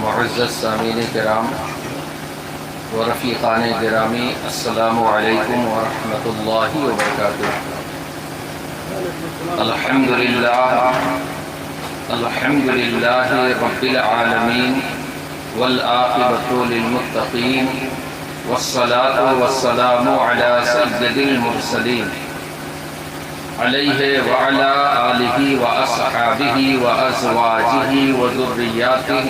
معزز سامعین کرام و رفیقان گرامی، السلام علیکم ورحمۃ اللہ وبرکاتہ۔ الحمد للہ رب العالمین والعاقبۃ للمتقین والصلاة والسلام علی سید المرسلین علیہ وعلی آلہ واصحابہ وازواجہ وذریاتہ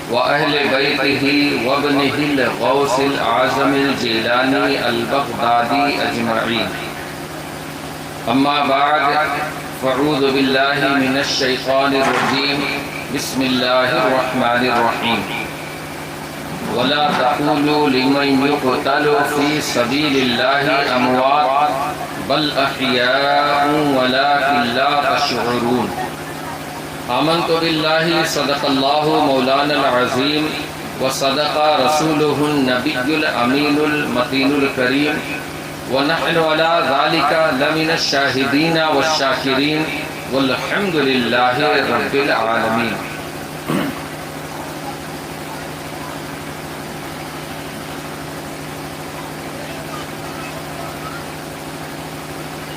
وأهل بيته وابنه الغوث الأعظم الجيلاني البغدادي أجمعين. أما بعد فأعوذ بالله من الشيطان الرجيم. بسم الله الرحمن الرحيم. ولا تقولوا لمن يقتل في سبيل الله أموات بل أحياء ولكن لا تشعرون. آمنت بالله صدق الله مولانا العظيم وصدق رسوله النبي الأمين المتين الكريم ونحن على ذلك لمن الشاهدين والشاكرين والحمد لله رب العالمين.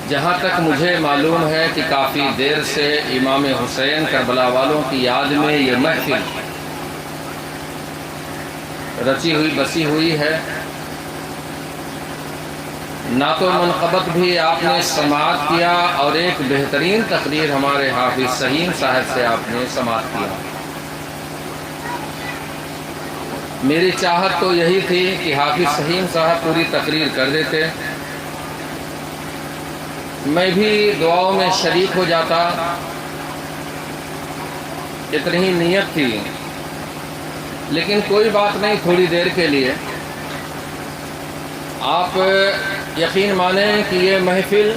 جہاں تک مجھے معلوم ہے کہ کافی دیر سے امام حسین کربلا والوں کی یاد میں یہ محفل رچی ہوئی بسی ہوئی ہے. نعت و منقبت بھی آپ نے سماعت کیا اور ایک بہترین تقریر ہمارے حافظ سہیم صاحب سے آپ نے سماعت کیا. میری چاہت تو یہی تھی کہ حافظ سہیم صاحب پوری تقریر کر دیتے، میں بھی دعاؤں میں شریک ہو جاتا، اتنی ہی نیت تھی. لیکن کوئی بات نہیں، تھوڑی دیر کے لیے آپ یقین مانیں کہ یہ محفل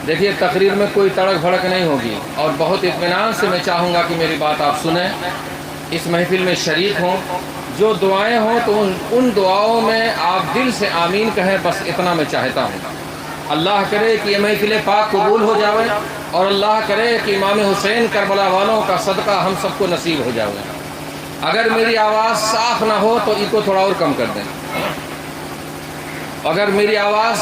دیکھیے تقریر میں کوئی تڑک بھڑک نہیں ہوگی اور بہت اطمینان سے میں چاہوں گا کہ میری بات آپ سنیں، اس محفل میں شریک ہوں. جو دعائیں ہوں تو ان دعاؤں میں آپ دل سے آمین کہیں، بس اتنا میں چاہتا ہوں. اللہ کرے کہ یہ محفل پاک قبول ہو جاوے اور اللہ کرے کہ امام حسین کربلا والوں کا صدقہ ہم سب کو نصیب ہو جاوے. اگر میری آواز صاف نہ ہو تو اس کو تھوڑا اور کم کر دیں. اگر میری آواز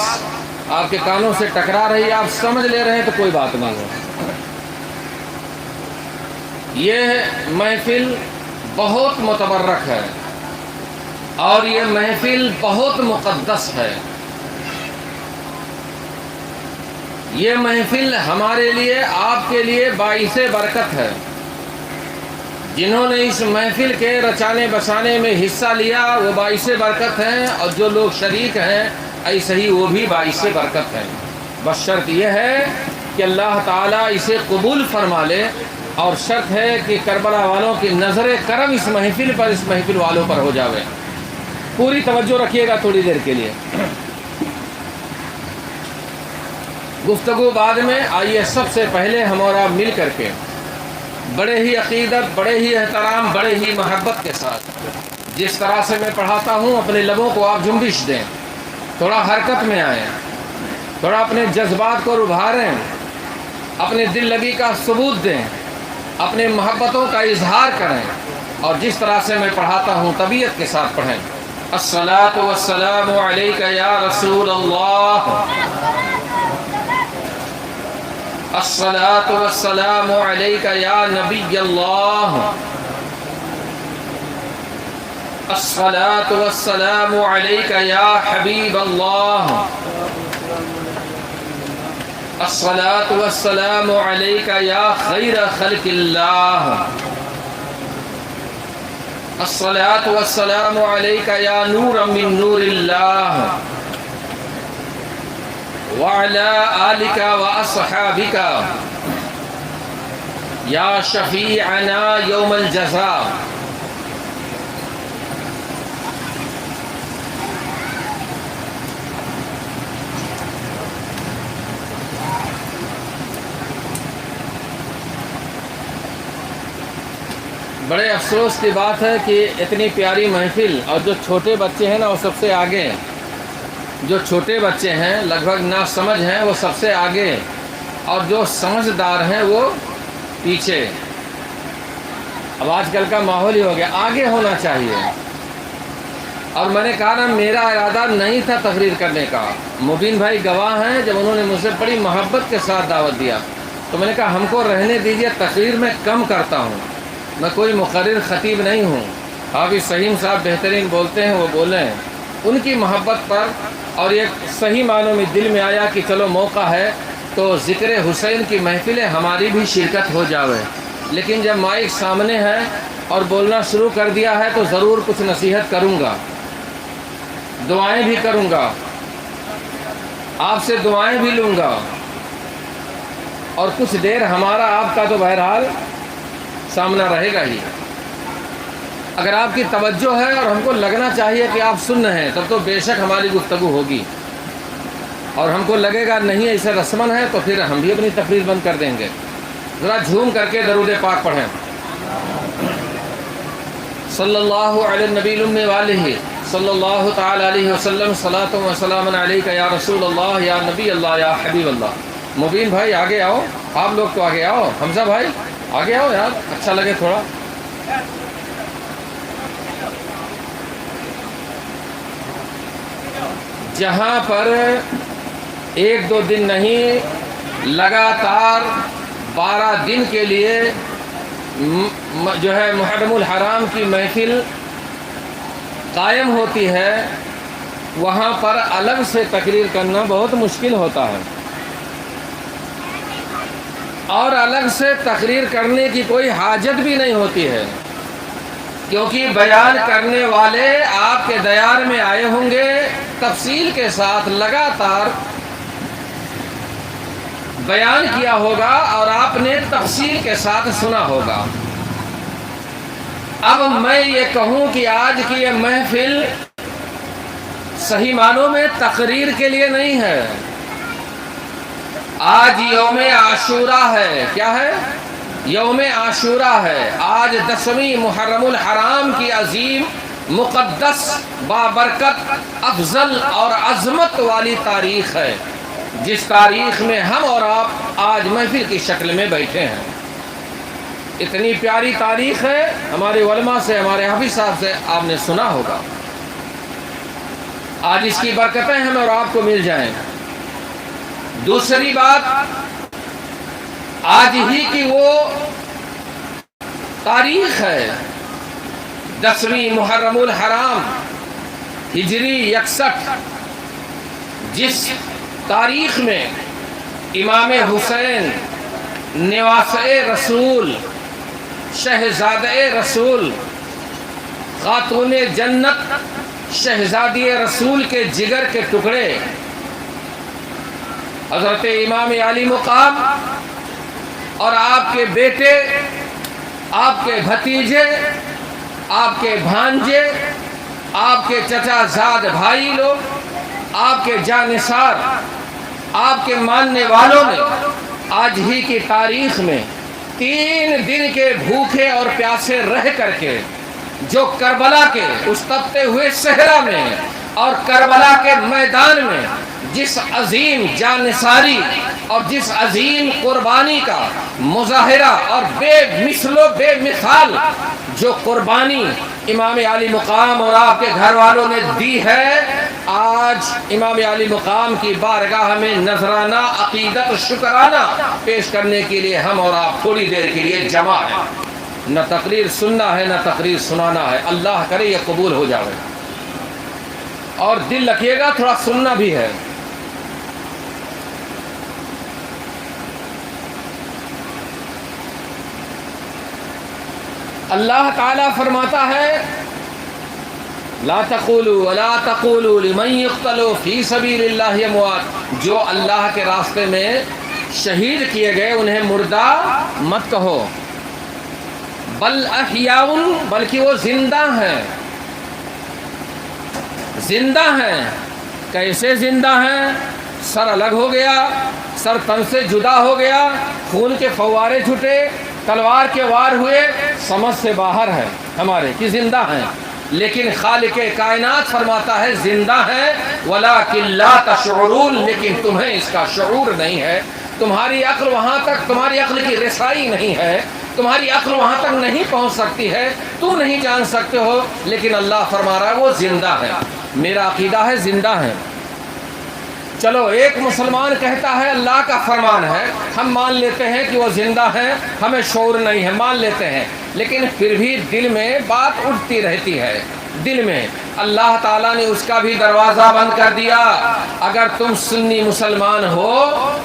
آپ کے کانوں سے ٹکرا رہی، آپ سمجھ لے رہے ہیں تو کوئی بات نہیں ہے. یہ محفل بہت متبرک ہے اور یہ محفل بہت مقدس ہے. یہ محفل ہمارے لیے، آپ کے لیے باعث برکت ہے. جنہوں نے اس محفل کے رچانے بسانے میں حصہ لیا وہ باعث برکت ہیں، اور جو لوگ شریک ہیں ایسے ہی وہ بھی باعث برکت ہیں. بس شرط یہ ہے کہ اللہ تعالیٰ اسے قبول فرما لے، اور شرط ہے کہ کربلا والوں کی نظر کرم اس محفل پر، اس محفل والوں پر ہو جاوے. پوری توجہ رکھیے گا تھوڑی دیر کے لیے. گفتگو بعد میں، آئیے سب سے پہلے ہم اور آپ مل کر کے بڑے ہی عقیدت، بڑے ہی احترام، بڑے ہی محبت کے ساتھ جس طرح سے میں پڑھاتا ہوں اپنے لبوں کو آپ جنبش دیں، تھوڑا حرکت میں آئیں، تھوڑا اپنے جذبات کو ابھاریں، اپنے دل لگی کا ثبوت دیں، اپنے محبتوں کا اظہار کریں، اور جس طرح سے میں پڑھاتا ہوں طبیعت کے ساتھ پڑھیں. الصلاۃ والسلام علیک یا رسول اللہ، الصلاۃ والسلام علیک یا نبی اللہ، الصلاۃ والسلام علیک یا حبیب اللہ، الصلاۃ والسلام علیک یا خیر خلق اللہ، الصلاۃ والسلام علیک یا نور من نور اللہ، وعلى آلك وأصحابك یا شفیعنا یوم الجزاء. بڑے افسوس کی بات ہے کہ اتنی پیاری محفل، اور جو چھوٹے بچے ہیں نا وہ سب سے آگے ہیں. جو چھوٹے بچے ہیں لگ بھگ نا سمجھ ہیں وہ سب سے آگے، اور جو سمجھدار ہیں وہ پیچھے. اب آج کل کا ماحول ہی ہو گیا، آگے ہونا چاہیے۔ اور میں نے کہا نا میرا ارادہ نہیں تھا تقریر کرنے کا، مبین بھائی گواہ ہیں، جب انہوں نے مجھ سے بڑی محبت کے ساتھ دعوت دیا تو میں نے کہا ہم کو رہنے دیجئے، تقریر میں کم کرتا ہوں، میں کوئی مقرر خطیب نہیں ہوں۔ حافظ سہیم صاحب بہترین بولتے ہیں، وہ بولیں ان کی محبت پر، اور ایک صحیح معنوں میں دل میں آیا کہ چلو موقع ہے تو ذکر حسین کی محفلیں ہماری بھی شرکت ہو جاوے، لیکن جب مائک سامنے ہے اور بولنا شروع کر دیا ہے تو ضرور کچھ نصیحت کروں گا، دعائیں بھی کروں گا، آپ سے دعائیں بھی لوں گا، اور کچھ دیر ہمارا آپ کا تو بہرحال سامنا رہے گا ہی۔ اگر آپ کی توجہ ہے اور ہم کو لگنا چاہیے کہ آپ سن رہے ہیں تب تو بے شک ہماری گفتگو ہوگی، اور ہم کو لگے گا نہیں ایسا رسمن ہے تو پھر ہم بھی اپنی تقریر بند کر دیں گے۔ ذرا جھوم کر کے درود پاک پڑھیں، صلی اللہ علی النبی الأمی والہ صلی اللہ تعالی علیہ وسلم، صلاۃ و سلام علیک یا رسول اللہ یا نبی اللہ یا حبیب اللہ۔ مبین بھائی آگے آؤ، آپ لوگ تو آگے آؤ، حمزہ بھائی آگے آؤ یار، اچھا لگے تھوڑا۔ جہاں پر ایک دو دن نہیں، لگاتار 12 دن کے لیے جو ہے محرم الحرام کی محفل قائم ہوتی ہے، وہاں پر الگ سے تقریر کرنا بہت مشکل ہوتا ہے، اور الگ سے تقریر کرنے کی کوئی حاجت بھی نہیں ہوتی ہے، کیونکہ بیان کرنے والے آپ کے دیار میں آئے ہوں گے، تفصیل کے ساتھ لگاتار بیان کیا ہوگا اور آپ نے تفصیل کے ساتھ سنا ہوگا۔ اب میں یہ کہوں کہ آج کی یہ محفل صحیح معنوں میں تقریر کے لیے نہیں ہے، آج یوم عاشوراء ہے۔ کیا ہے؟ یوم عاشوراء ہے۔ آج 10ویں محرم الحرام کی عظیم، مقدس، بابرکت، افضل اور عظمت والی تاریخ ہے، جس تاریخ میں ہم اور آپ آج محفل کی شکل میں بیٹھے ہیں۔ اتنی پیاری تاریخ ہے، ہمارے علماء سے، ہمارے حافظ صاحب سے آپ نے سنا ہوگا۔ آج اس کی برکتیں ہمیں اور آپ کو مل جائیں۔ دوسری بات، آج ہی کی وہ تاریخ ہے 10ویں محرم الحرام ہجری 61، جس تاریخ میں امام حسین نواسے رسول، شہزادہ رسول، خاتون جنت، شہزادی رسول کے جگر کے ٹکڑے حضرت امام علی مقام اور آپ کے بیٹے، آپ کے بھتیجے، آپ کے بھانجے، آپ کے چچا زاد بھائی لوگ، آپ کے جانثار، آپ کے ماننے والوں نے آج ہی کی تاریخ میں 3 دن کے بھوکے اور پیاسے رہ کر کے جو کربلا کے اس تپتے ہوئے صحرا میں اور کربلا کے میدان میں جس عظیم جانثاری اور جس عظیم قربانی کا مظاہرہ اور بے مثل و بے مثال جو قربانی امام علی مقام اور آپ کے گھر والوں نے دی ہے، آج امام علی مقام کی بارگاہ میں نذرانہ عقیدت شکرانہ پیش کرنے کے لیے ہم اور آپ تھوڑی دیر کے لیے جمع ہیں۔ نہ تقریر سننا ہے، نہ تقریر سنانا ہے، اللہ کرے یہ قبول ہو جائے، اور دل رکھیے گا تھوڑا سننا بھی ہے۔ اللہ تعالیٰ فرماتا ہے لا تقولوا ولا تقولوا لمن يقتل في سبيل الله اموات، جو اللہ کے راستے میں شہید کیے گئے انہیں مردہ مت کہو، بل احیاء، بلکہ وہ زندہ ہیں، زندہ ہیں۔ کیسے زندہ ہیں؟ سر الگ ہو گیا، سر تن سے جدا ہو گیا، خون کے فوارے چھٹے، تلوار کے وار ہوئے، سمجھ سے باہر ہے ہمارے کہ زندہ ہیں، لیکن خالق کائنات فرماتا ہے زندہ ہیں، وَلَٰكِن لَا تَشْعُرُونَ، لیکن تمہیں اس کا شعور نہیں ہے، تمہاری عقل وہاں تک، تمہاری عقل کی رسائی نہیں ہے تمہاری عقل وہاں تک نہیں پہنچ سکتی ہے، تم نہیں جان سکتے ہو، لیکن اللہ فرما رہا ہے وہ زندہ ہے، میرا عقیدہ ہے زندہ ہے۔ چلو ایک مسلمان کہتا ہے اللہ کا فرمان ہے، ہم مان لیتے ہیں کہ وہ زندہ ہیں، ہمیں شعور نہیں ہے، مان لیتے ہیں، لیکن پھر بھی دل میں بات اٹھتی رہتی ہے، دل میں۔ اللہ تعالیٰ نے اس کا بھی دروازہ بند کر دیا۔ اگر تم سنی مسلمان ہو،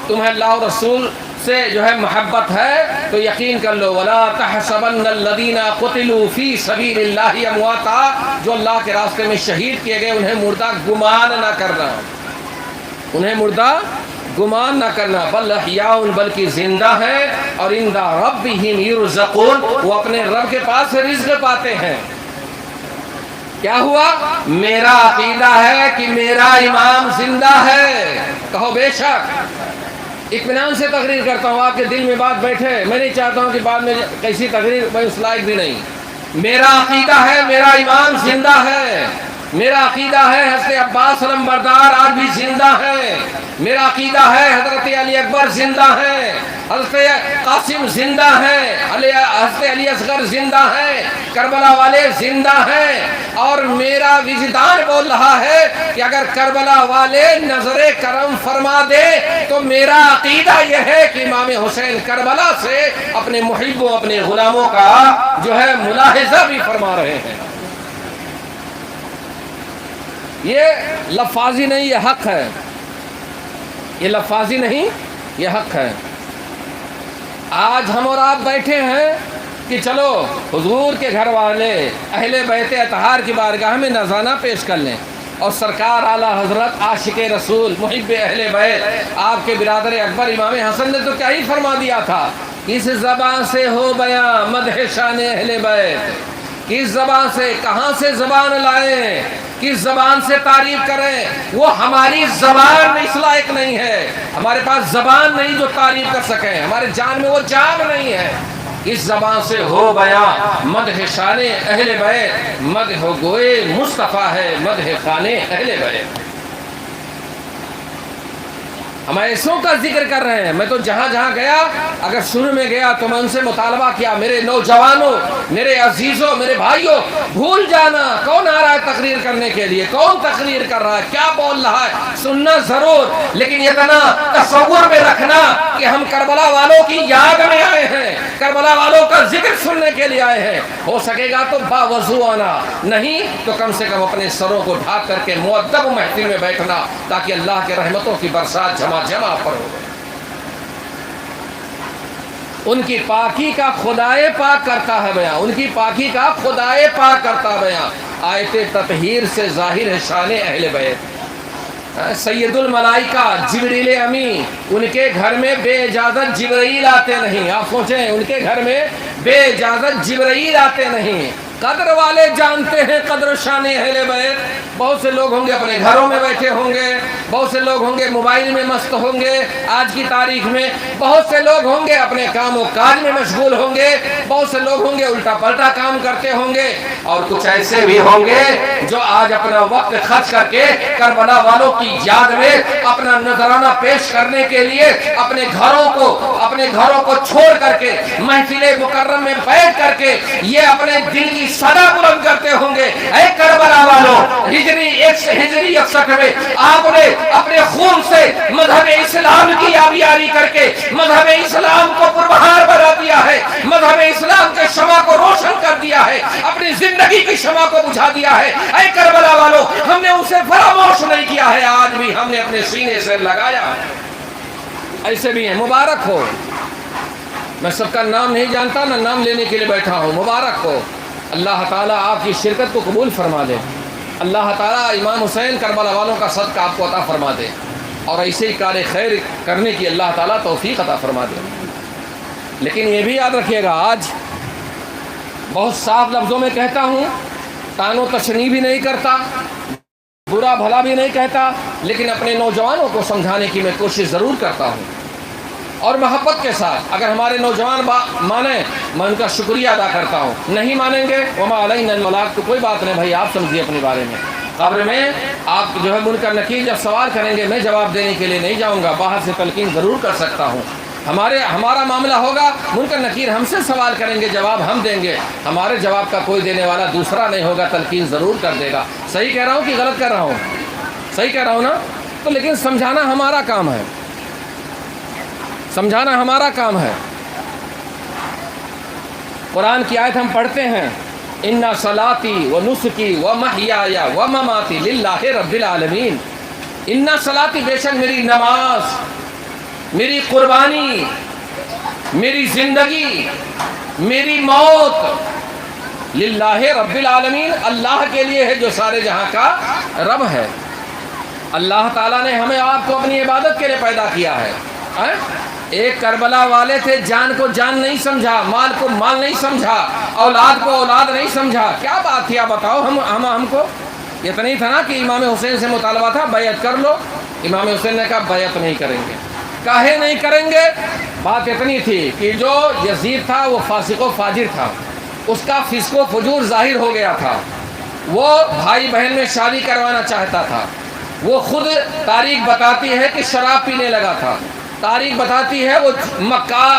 تمہیں اللہ اور رسول سے جو ہے محبت ہے، تو یقین کر لو وَلَا تَحْسَبَنَّ الَّذِينَ قُتِلُوا فِي سَبِيلِ اللَّهِ أَمْوَاتًا، جو اللہ کے راستے میں شہید کیے گئے انہیں مردہ گمان نہ کرنا، انہیں مردہ گمان نہ کرنا، بل احیاء، بلکہ زندہ ہیں، اور عند ربہم یرزقون، وہ اپنے رب کے پاس سے رزق پاتے ہیں۔ کیا ہوا؟ میرا عقیدہ ہے کہ میرا امام زندہ ہے، کہو بے شک۔ اطمینان سے تقریر کرتا ہوں، آپ کے دل میں بات بیٹھے، میں نہیں چاہتا ہوں کہ بعد میں کیسی تقریر، میں اس لائق بھی نہیں۔ میرا عقیدہ ہے میرا امام زندہ ہے، میرا عقیدہ ہے حضرت عباس علمبردار آج بھی زندہ ہے، میرا عقیدہ ہے حضرت علی اکبر زندہ ہے، حضرت قاسم زندہ ہے، حضرت علی اصغر زندہ ہے، کربلا والے زندہ ہیں، اور میرا وجدان بول رہا ہے کہ اگر کربلا والے نظر کرم فرما دے تو میرا عقیدہ یہ ہے کہ امام حسین کربلا سے اپنے محبوں اپنے غلاموں کا جو ہے ملاحظہ بھی فرما رہے ہیں۔ یہ لفاظی نہیں، یہ حق ہے، یہ لفاظی نہیں، یہ حق ہے۔ آج ہم اور آپ بیٹھے ہیں کہ چلو حضور کے گھر والے اہل بیت اطہار کی بارگاہ میں نذرانہ پیش کر لیں، اور سرکار اعلیٰ حضرت عاشق رسول محب اہل بیت آپ کے برادر اکبر امام حسن نے تو کیا ہی فرما دیا تھا، کس زبان سے ہو بیاں مدح شان اہل بیت، کس زبان سے، کہاں سے زبان لائیں، کس زبان سے تعریف کریں، وہ ہماری زبان اس لائق نہیں ہے، ہمارے پاس زبان نہیں جو تعریف کر سکیں، ہمارے جان میں وہ جان نہیں ہے۔ اس زبان سے ہو بیان مدح شان اہل بیت، مدح گوئے مصطفیٰ ہے مدح خان اہل بیت۔ ہم ایسوں کا ذکر کر رہے ہیں، میں تو جہاں جہاں گیا، اگر شروع میں گیا تو میں ان سے مطالبہ کیا، میرے نوجوانوں، میرے عزیزوں، میرے بھائیوں، بھول جانا کون آ رہا ہے تقریر کرنے کے لیے، کون تقریر کر رہا ہے، کیا بول رہا ہے، سننا ضرور، لیکن اتنا تصور میں رکھنا کہ ہم کربلا والوں کی یاد میں آئے ہیں، کربلا والوں کا ذکر سننے کے لیے آئے ہیں، ہو سکے گا تو باوضو آنا، نہیں تو کم سے کم اپنے سروں کو ڈھانپ کر کے مؤدب محفل میں بیٹھنا، تاکہ اللہ کے رحمتوں کی برسات جمع پر ہو۔ ان کی پاکی کا خدائے پاک کرتا ہے بیان، ان کی پاکی کا خدائے پاک کرتا بیان، آیت تطہیر سے ظاہر ہے شان اہل بیت۔ سید الملائکہ جبریل امین، ان کے گھر میں بے اجازت جبرائیل آتے نہیں، آپ سوچیں ان کے گھر میں بے اجازت جبرائیل آتے نہیں۔ قدر والے جانتے ہیں قدر شان اہل بیت۔ بہت سے لوگ ہوں گے اپنے گھروں میں بیٹھے ہوں گے، بہت سے لوگ ہوں گے موبائل میں مست ہوں گے آج کی تاریخ میں، بہت سے لوگ ہوں گے اپنے کام و کاج میں مشغول ہوں گے، بہت سے لوگ ہوں گے الٹا پلٹا کام کرتے ہوں گے، اور کچھ ایسے بھی ہوں گے جو آج اپنا وقت خرچ کر کے کربلا والوں کی یاد میں اپنا نذرانہ پیش کرنے کے لیے اپنے گھروں کو چھوڑ کر کے محفل مکرم میں بیٹھ کر کے یہ اپنے دل کی صدا بلند کرتے ہوں گے۔ اے کربلا والوں، ہجری 61 میں آپ نے اپنے خون سے مذہب اسلام کی آبیاری کر کے مذہب اسلام کو پربہار بنا دیا ہے، مذہب اسلام کے شمع کو روشن کر دیا ہے، اپنی زندگی کی شمع کو بجھا دیا ہے۔ اے کربلا والوں، ہم نے اسے فراموش نہیں کیا ہے، آج بھی ہم نے اپنے سینے سے لگایا ہے۔ ایسے بھی ہیں، مبارک ہو۔ میں سب کا نام نہیں جانتا، نہ نام لینے کے لیے بیٹھا ہوں، مبارک ہو۔ اللہ تعالیٰ آپ کی شرکت کو قبول فرما دے، اللہ تعالیٰ امام حسین کربلا والوں کا صدقہ آپ کو عطا فرما دے، اور ایسے ہی کار خیر کرنے کی اللہ تعالیٰ توفیق عطا فرما دے۔ لیکن یہ بھی یاد رکھیے گا، آج بہت صاف لفظوں میں کہتا ہوں، تان و تشنیع بھی نہیں کرتا، برا بھلا بھی نہیں کہتا، لیکن اپنے نوجوانوں کو سمجھانے کی میں کوشش ضرور کرتا ہوں، اور محبت کے ساتھ۔ اگر ہمارے نوجوان مانیں، میں ان کا شکریہ ادا کرتا ہوں، نہیں مانیں گے وما علینا البلاغ، تو کوئی بات نہیں بھائی، آپ سمجھیے اپنے بارے میں۔ قبر میں آپ جو ہے منکر نکیر جب سوال کریں گے، میں جواب دینے کے لیے نہیں جاؤں گا، باہر سے تلقین ضرور کر سکتا ہوں، ہمارا معاملہ ہوگا، منکر نکیر ہم سے سوال کریں گے، جواب ہم دیں گے، ہمارے جواب کا کوئی دینے والا دوسرا نہیں ہوگا، تلقین ضرور کر دے گا۔ صحیح کہہ رہا ہوں کہ غلط کہہ رہا ہوں؟ صحیح کہہ رہا ہوں نا؟ تو لیکن سمجھانا ہمارا کام ہے، سمجھانا ہمارا کام ہے۔ قرآن کی آیت ہم پڑھتے ہیں، ان صلاتی و نسکی و محیای و مماتی للہ رب العالمین۔ ان صلاتی، بے شک میری نماز، میری قربانی، میری زندگی، میری موت للہ رب العالمین، اللہ کے لیے ہے جو سارے جہاں کا رب ہے۔ اللہ تعالیٰ نے ہمیں آپ کو اپنی عبادت کے لیے پیدا کیا ہے۔ ایک کربلا والے تھے، جان کو جان نہیں سمجھا، مال کو مال نہیں سمجھا، اولاد کو اولاد نہیں سمجھا۔ کیا بات تھی آپ بتاؤ؟ ہم کو اتنا ہی تھا نا کہ امام حسین سے مطالبہ تھا بیعت کر لو، امام حسین نے کہا بیعت نہیں کریں گے۔ کاہے نہیں کریں گے؟ بات اتنی تھی کہ جو یزید تھا وہ فاسق و فاجر تھا، اس کا فسق و فجور ظاہر ہو گیا تھا، وہ بھائی بہن میں شادی کروانا چاہتا تھا، وہ خود تاریخ بتاتی ہے کہ شراب پینے لگا تھا، تاریخ بتاتی ہے وہ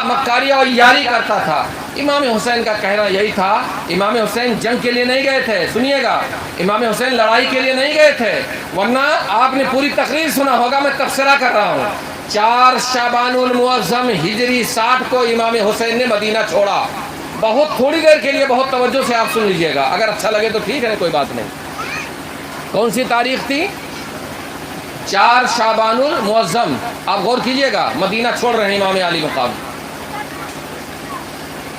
مکاری اور یاری کرتا تھا۔ امام حسین کا کہنا یہی تھا، امام حسین جنگ کے لیے نہیں گئے تھے، سنیے گا، امام حسین لڑائی کے لیے نہیں گئے تھے، ورنہ آپ نے پوری تقریر سنا ہوگا، میں تبصرہ کر رہا ہوں۔ 4 شعبان المعظم ہجری 60 کو امام حسین نے مدینہ چھوڑا۔ بہت تھوڑی دیر کے لیے بہت توجہ سے آپ سن لیجئے گا، اگر اچھا لگے تو ٹھیک ہے، کوئی بات نہیں۔ کون سی تاریخ تھی؟ 4 شعبان المعظم، آپ غور کیجئے گا، مدینہ چھوڑ رہے ہیں امام علی مقام،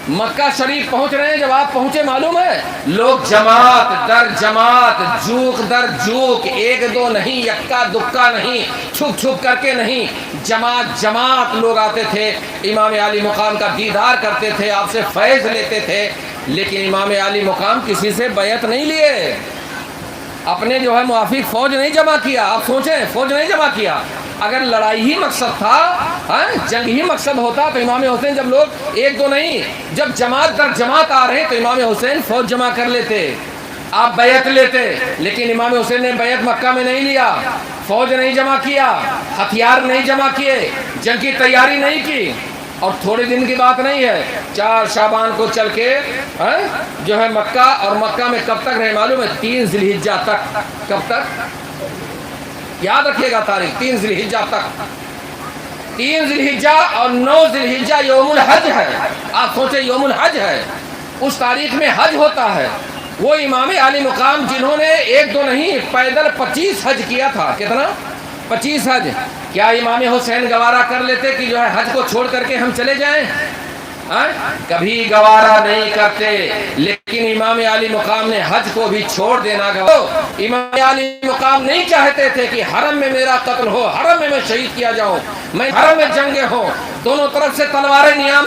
مکہ شریف پہنچ رہے ہیں۔ جب آپ پہنچے معلوم ہے لوگ جماعت در جماعت، جوک در جوک، ایک دو نہیں، یکا دکا نہیں، چھپ چھپ کر کے نہیں، جماعت جماعت لوگ آتے تھے، امام علی مقام کا دیدار کرتے تھے، آپ سے فیض لیتے تھے۔ لیکن امام علی مقام کسی سے بیعت نہیں لیے، اپنے جو ہے موافق فوج نہیں جمع کیا۔ آپ سوچیں، فوج نہیں جمع کیا۔ اگر لڑائی ہی مقصد تھا، جنگ ہی مقصد ہوتا تو امام حسین، جب لوگ ایک دو نہیں، جب جماعت در جماعت آ رہے تو امام حسین فوج جمع کر لیتے، آپ بیعت لیتے۔ لیکن امام حسین نے بیعت مکہ میں نہیں لیا، فوج نہیں جمع کیا، ہتھیار نہیں جمع کیے، جنگ کی تیاری نہیں کی۔ اور تھوڑے دن کی بات نہیں ہے، 4 شعبان کو چل کے جو ہے مکہ، اور مکہ میں کب تک رہے معلوم ہے؟ 3 ذی الحجہ تک۔ کب تک؟ یاد رکھیے گا تاریخ، 3 ذی الحجہ تک۔ 3 ذی الحجہ اور 9 ذی الحجہ یوم الحج ہے۔ آپ سوچیں، یوم الحج ہے، اس تاریخ میں حج ہوتا ہے۔ وہ امام علی مقام جنہوں نے ایک دو نہیں، پیدل 25 حج کیا تھا۔ کتنا؟ 25 حج۔ کیا امام حسین گوارا کر لیتے کہ جو ہے حج کو چھوڑ کر کے ہم چلے جائیں؟ کبھی گوارا نہیں کرتے، لیکن امام علی مقام نے حج کو بھی چھوڑ دینا گوارا۔ امام علی مقام نہیں چاہتے تھے کہ حرم میں میرا قتل ہو، حرم میں شہید کیا جاؤں، میں حرم میں جنگیں ہوں، دونوں طرف سے تلواریں نیام۔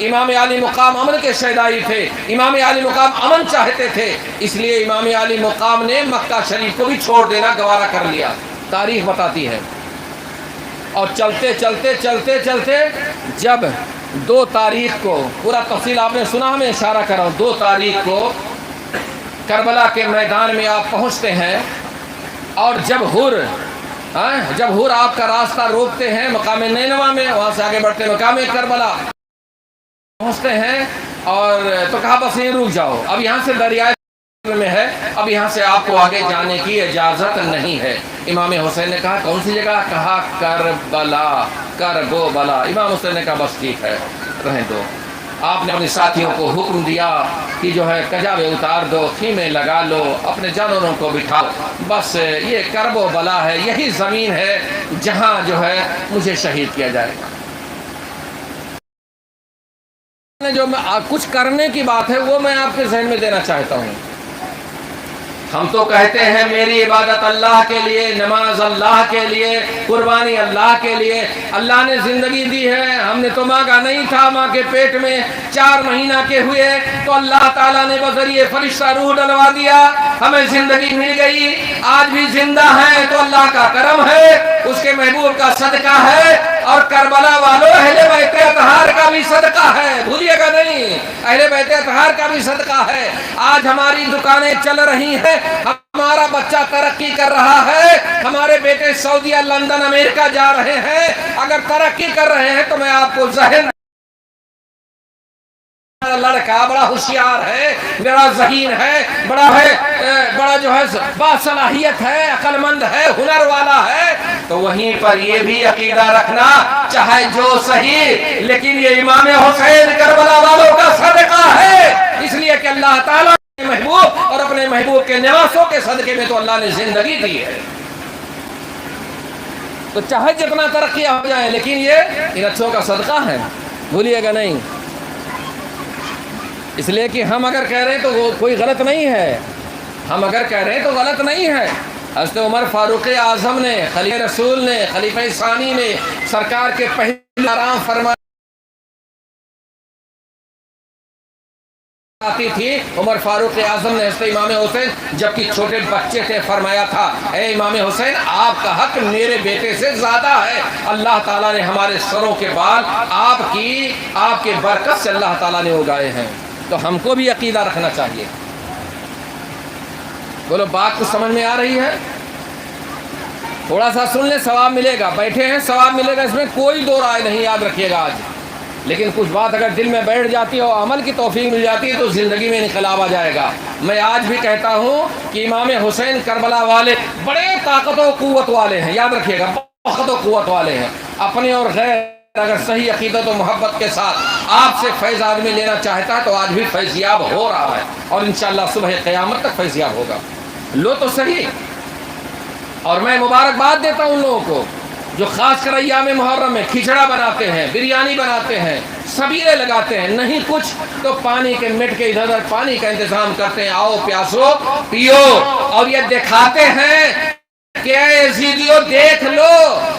امام علی مقام امن کے شیدائی تھے، امام علی مقام امن چاہتے تھے، اس لیے امام علی مقام نے مکہ شریف کو بھی چھوڑ دینا گوارا کر لیا، تاریخ بتاتی ہے۔ اور چلتے چلتے چلتے چلتے جب 2 تاریخ کو، پورا تفصیل آپ نے سنا، میں اشارہ کر رہا ہوں، 2 تاریخ کو کربلا کے میدان میں آپ پہنچتے ہیں، اور جب حر آپ کا راستہ روکتے ہیں مقام نینوا میں، وہاں سے آگے بڑھتے مقام کربلا پہنچتے ہیں، اور تو کہا بس یہیں رک جاؤ، اب یہاں سے دریائے میں ہے، اب یہاں سے آپ کو آگے جانے کی اجازت نہیں ہے۔ امام حسین نے کہا کون سی جگہ؟ کہا کربلا، کربو بلا۔ امام حسین نے کہا بس ٹھیک ہے، رہنے دو۔ آپ نے اپنے ساتھیوں کو حکم دیا کہ جو ہے کجاوے اتار دو، خیمے لگا لو، اپنے جانوروں کو بٹھاؤ، بس یہ کرب و بلا ہے، یہی زمین ہے جہاں جو ہے مجھے شہید کیا جائے گا۔ جو کچھ کرنے کی بات ہے وہ میں آپ کے ذہن میں دینا چاہتا ہوں۔ ہم تو کہتے ہیں میری عبادت اللہ کے لیے، نماز اللہ کے لیے، قربانی اللہ کے لیے، اللہ نے زندگی دی ہے، ہم نے تو مانگا نہیں تھا، ماں کے پیٹ میں 4 مہینہ کے ہوئے تو اللہ تعالیٰ نے بذریعہ فرشتہ روح ڈلوا دیا، ہمیں زندگی مل گئی، آج بھی زندہ ہیں تو اللہ کا کرم ہے، اس کے محبوب کا صدقہ ہے، اور کربلا والوں اہل بیت اطہار کا بھی صدقہ ہے، بھولیے گا نہیں، اہل بیت اطہار کا بھی صدقہ ہے۔ آج ہماری دکانیں چل رہی ہیں، ہمارا بچہ ترقی کر رہا ہے، ہمارے بیٹے سعودیہ، لندن، امریکہ جا رہے ہیں، اگر ترقی کر رہے ہیں تو میں آپ کو ذہن، لڑکا بڑا ہوشیار ہے، بڑا ذہین ہے، بڑا جو ہے باصلاحیت ہے، عقل مند ہے، ہنر والا ہے، تو وہیں پر یہ بھی عقیدہ رکھنا چاہے جو صحیح، لیکن یہ امام حسین کربلا والوں کا صدقہ ہے، اس لیے کہ اللہ تعالیٰ نے محبوب اور اپنے محبوب کے نواسوں کے صدقے میں تو اللہ نے زندگی دی ہے، تو چاہے جتنا ترقی ہو جائے لیکن یہ ان اچھوں کا صدقہ ہے، بھولیے گا نہیں۔ اس لیے کہ ہم اگر کہہ رہے ہیں تو وہ کوئی غلط نہیں ہے، ہم اگر کہہ رہے ہیں تو غلط نہیں ہے۔ حضرت عمر فاروق اعظم نے، خلیفہ رسول نے، خلیفہ ثانی نے سرکار کے پہلے آرام فرمایا آتی تھی، عمر فاروق اعظم نے حضرت امام حسین جبکہ چھوٹے بچے تھے فرمایا تھا، اے امام حسین آپ کا حق میرے بیٹے سے زیادہ ہے، اللہ تعالیٰ نے ہمارے سروں کے بال آپ کے برکت سے اللہ تعالیٰ نے اگائے ہیں، تو ہم کو بھی عقیدہ رکھنا چاہیے۔ بولو بات کو سمجھ میں آ رہی ہے؟ تھوڑا سا سن لیں، ثواب ملے گا، بیٹھے ہیں ثواب ملے گا، اس میں کوئی دو رائے نہیں، یاد رکھیے گا آج۔ لیکن کچھ بات اگر دل میں بیٹھ جاتی ہے اور عمل کی توفیق مل جاتی ہے تو زندگی میں انقلاب آ جائے گا۔ میں آج بھی کہتا ہوں کہ امام حسین کربلا والے بڑے طاقت و قوت والے ہیں، یاد رکھیے گا، طاقت و قوت والے ہیں، اپنے اور غیر اگر صحیح عقیدت و محبت کے ساتھ آپ سے فیض آدمی لینا چاہتا ہے تو آج بھی فیضیاب ہو رہا ہے، اور انشاءاللہ صبح قیامت تک فیضیاب ہوگا۔ لو تو صحیح۔ اور میں مبارکباد دیتا ہوں ان لوگوں کو جو خاص کر ایام محرم میں کھچڑا بناتے ہیں، بریانی بناتے ہیں، سبیلے لگاتے ہیں، نہیں کچھ تو پانی کے مٹ کے ادھر ادھر پانی کا انتظام کرتے ہیں، آؤ پیاسو پیو، اور یہ دکھاتے ہیں کہ یزیدیو دیکھ لو،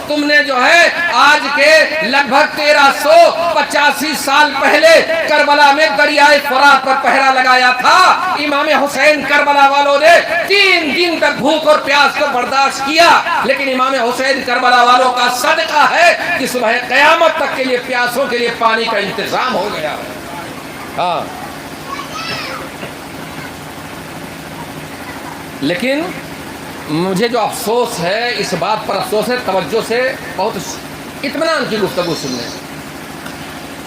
تم نے جو ہے آج کے لگ بھگ 1385 سال پہلے کربلا میں دریائے فرات پر پہرا لگایا تھا، امام حسین کربلا والوں نے 3 دن تک بھوک اور پیاس کو برداشت کیا، لیکن امام حسین کربلا والوں کا صدقہ ہے کہ صبح قیامت تک کے لیے پیاسوں کے لیے پانی کا انتظام ہو گیا۔ ہاں، لیکن مجھے جو افسوس ہے، اس بات پر افسوس ہے، توجہ سے بہت اطمینان کی گفتگو سننے۔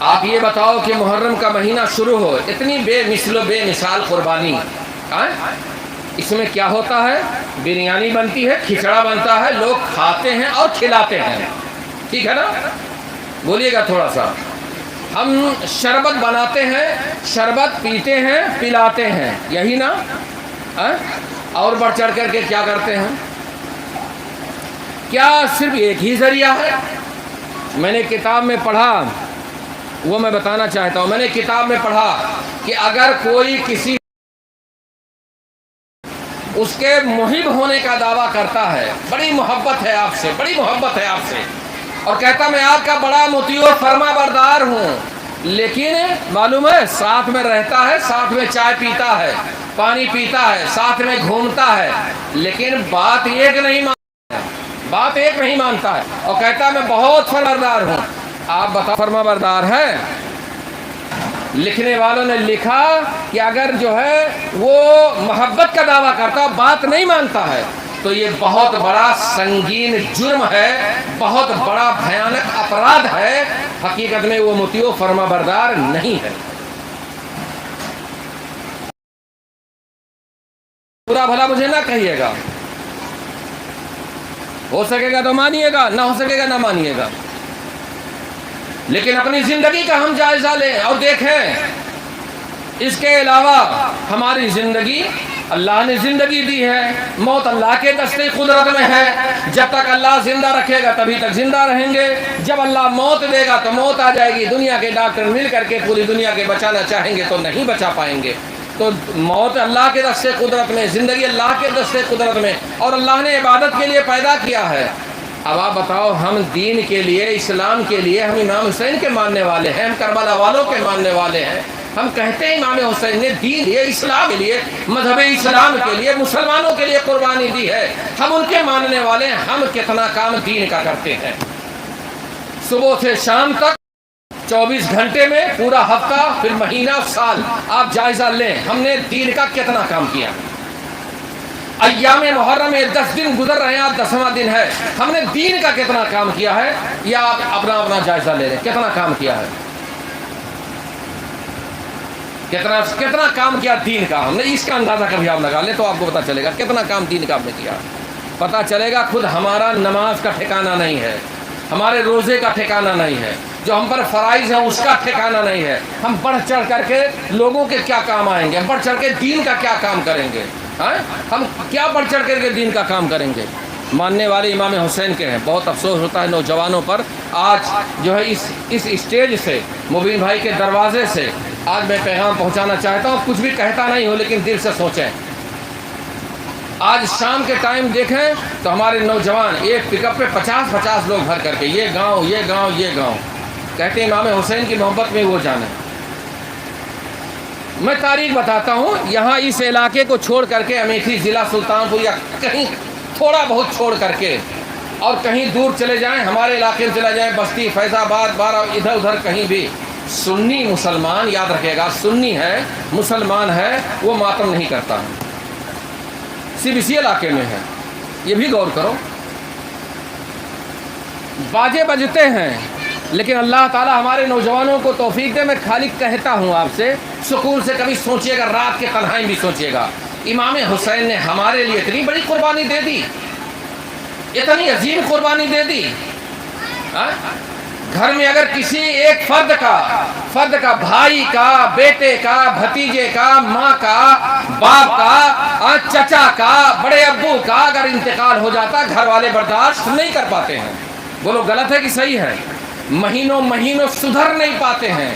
آپ یہ بتاؤ کہ محرم کا مہینہ شروع ہو، اتنی بے مثل و بے مثال قربانی، اس میں کیا ہوتا ہے؟ بریانی بنتی ہے، کھچڑا بنتا ہے، لوگ کھاتے ہیں اور کھلاتے ہیں، ٹھیک ہے نا؟ بولیے گا تھوڑا سا۔ ہم شربت بناتے ہیں، شربت پیتے ہیں، پلاتے ہیں، یہی نا؟ اور بڑھ چڑھ کر کے کیا کرتے ہیں؟ کیا صرف ایک ہی ذریعہ ہے؟ میں نے کتاب میں پڑھا، وہ میں بتانا چاہتا ہوں، میں نے کتاب میں پڑھا کہ اگر کوئی کسی اس کے محب ہونے کا دعویٰ کرتا ہے، بڑی محبت ہے آپ سے، بڑی محبت ہے آپ سے، اور کہتا میں آپ کا بڑا مطیع و فرما بردار ہوں، لیکن معلوم ہے ساتھ میں رہتا ہے، ساتھ میں چائے پیتا ہے، پانی پیتا ہے، ساتھ میں گھومتا ہے، لیکن بات ایک نہیں مانتا ہے، بات ایک نہیں مانتا ہے، اور کہتا ہے میں بہت فرما بردار ہوں۔ آپ بتا فرما بردار ہے؟ لکھنے والوں نے لکھا کہ اگر جو ہے وہ محبت کا دعویٰ کرتا، بات نہیں مانتا ہے، تو یہ بہت بڑا سنگین جرم ہے، بہت بڑا بھیانک اپرادھ ہے، حقیقت میں وہ مطیع و فرما بردار نہیں ہے۔ برا بھلا مجھے نہ کہیے گا، ہو سکے گا تو مانیے گا، نہ ہو سکے گا نہ مانیے گا، لیکن اپنی زندگی کا ہم جائزہ لیں اور دیکھیں۔ اس کے علاوہ ہماری زندگی، اللہ نے زندگی دی ہے، موت اللہ کے دستے قدرت میں ہے، جب تک اللہ زندہ رکھے گا تبھی تک زندہ رہیں گے، جب اللہ موت دے گا تو موت آ جائے گی، دنیا کے ڈاکٹر مل کر کے پوری دنیا کے بچانا چاہیں گے تو نہیں بچا پائیں گے۔ تو موت اللہ کے دستے قدرت میں، زندگی اللہ کے دستے قدرت میں، اور اللہ نے عبادت کے لیے پیدا کیا ہے۔ اب آپ بتاؤ، ہم دین کے لیے، اسلام کے لیے، ہم امام حسین کے ماننے والے ہیں، ہم کربلا والوں کے ماننے والے ہیں، ہم کہتے ہیں امام حسین نے دین لیے، اسلام کے لیے، مذہب اسلام کے لیے، مسلمانوں کے لیے قربانی دی ہے، ہم ان کے ماننے والے ہیں، ہم کتنا کام دین کا کرتے ہیں؟ صبح سے شام تک 24 گھنٹے میں پورا ہفتہ، پھر مہینہ، سال، آپ جائزہ لیں ہم نے دین کا کتنا کام کیا۔ ایام محرم میں 10 دن گزر رہے ہیں، آج 10واں دن ہے، ہم نے دین کا کتنا کام کیا ہے؟ یہ آپ اپنا جائزہ لے لیں، کتنا کام کیا ہے؟ کتنا کام کیا دین کا ہم نے؟ اس کا اندازہ کبھی آپ لگا لیں تو آپ کو پتہ چلے گا کتنا کام دین کا آپ نے کیا۔ پتہ چلے گا خود ہمارا نماز کا ٹھکانہ نہیں ہے، ہمارے روزے کا ٹھکانہ نہیں ہے، جو ہم پر فرائض ہے اس کا ٹھکانہ نہیں ہے۔ ہم بڑھ چڑھ کر کے لوگوں کے کیا کام آئیں گے، ہم بڑھ چڑھ کے دین کا کیا کام کریں گے؟ ہم کیا بڑھ چڑھ کر کے دین کا کام کریں گے؟ ماننے والے امام حسین کے ہیں۔ بہت افسوس ہوتا ہے نوجوانوں پر، آج جو ہے اس اسٹیج سے، مبین بھائی کے دروازے سے آج میں پیغام پہنچانا چاہتا ہوں۔ کچھ بھی کہتا نہیں ہوں لیکن دل سے سوچیں۔ آج شام کے ٹائم دیکھیں تو ہمارے نوجوان ایک پک اپ پہ 50 لوگ بھر کر کے یہ گاؤں کہتے ہیں امام حسین کی محبت میں وہ جانا۔ میں تاریخ بتاتا ہوں، یہاں اس علاقے کو چھوڑ کر کے امیٹھی ضلع سلطان پور یا کہیں تھوڑا بہت چھوڑ کر کے اور کہیں دور چلے جائیں، ہمارے علاقے میں چلے جائیں، بستی، فیض آباد، بارہ، ادھر ادھر کہیں بھی سنی مسلمان، یاد رکھیے گا، سنی ہے، مسلمان ہے، وہ ماتم نہیں کرتا ہے، صرف اسی علاقے میں ہے۔ یہ بھی غور کرو، باجے بجتے ہیں لیکن اللہ تعالی ہمارے نوجوانوں کو توفیق دے۔ میں خالی کہتا ہوں آپ سے، سکون سے کبھی سوچئے گا، رات کے تنہائی بھی سوچئے گا، امام حسین نے ہمارے لیے اتنی بڑی قربانی دے دی، اتنی عظیم قربانی دے دی۔ گھر میں اگر کسی ایک فرد کا، بھائی کا، بیٹے کا، بھتیجے کا، ماں کا، باپ کا، چچا کا، بڑے ابو کا اگر انتقال ہو جاتا، گھر والے برداشت نہیں کر پاتے ہیں۔ بولو غلط ہے کہ صحیح ہے؟ مہینوں سدھر نہیں پاتے ہیں۔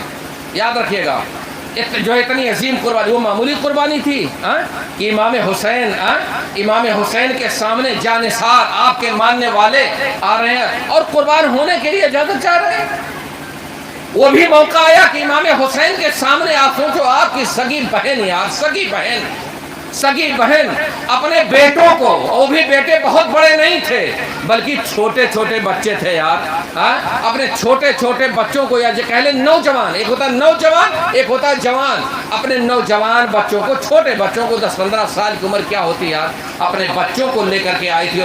یاد رکھیے گا، جو اتنی عظیم قربانی، وہ معمولی قربانی تھی کہ امام حسین کے سامنے جانثار آپ کے ماننے والے آ رہے ہیں اور قربان ہونے کے لیے اجازت چاہ رہے ہیں۔ وہ بھی موقع آیا کہ امام حسین کے سامنے، آپ سوچو، آپ کی سگی بہن اپنے بیٹوں کو، وہ بھی بیٹے بہت بڑے نہیں تھے بلکہ چھوٹے بچے تھے یار، اپنے چھوٹے بچوں کو، یا جو کہہ لیں نوجوان، ایک ہوتا نوجوان، ایک ہوتا جوان، اپنے نوجوان بچوں کو، چھوٹے بچوں کو، 10-15 سال کی عمر کیا ہوتی یار، اپنے بچوں کو لے کر کے آئی تھی۔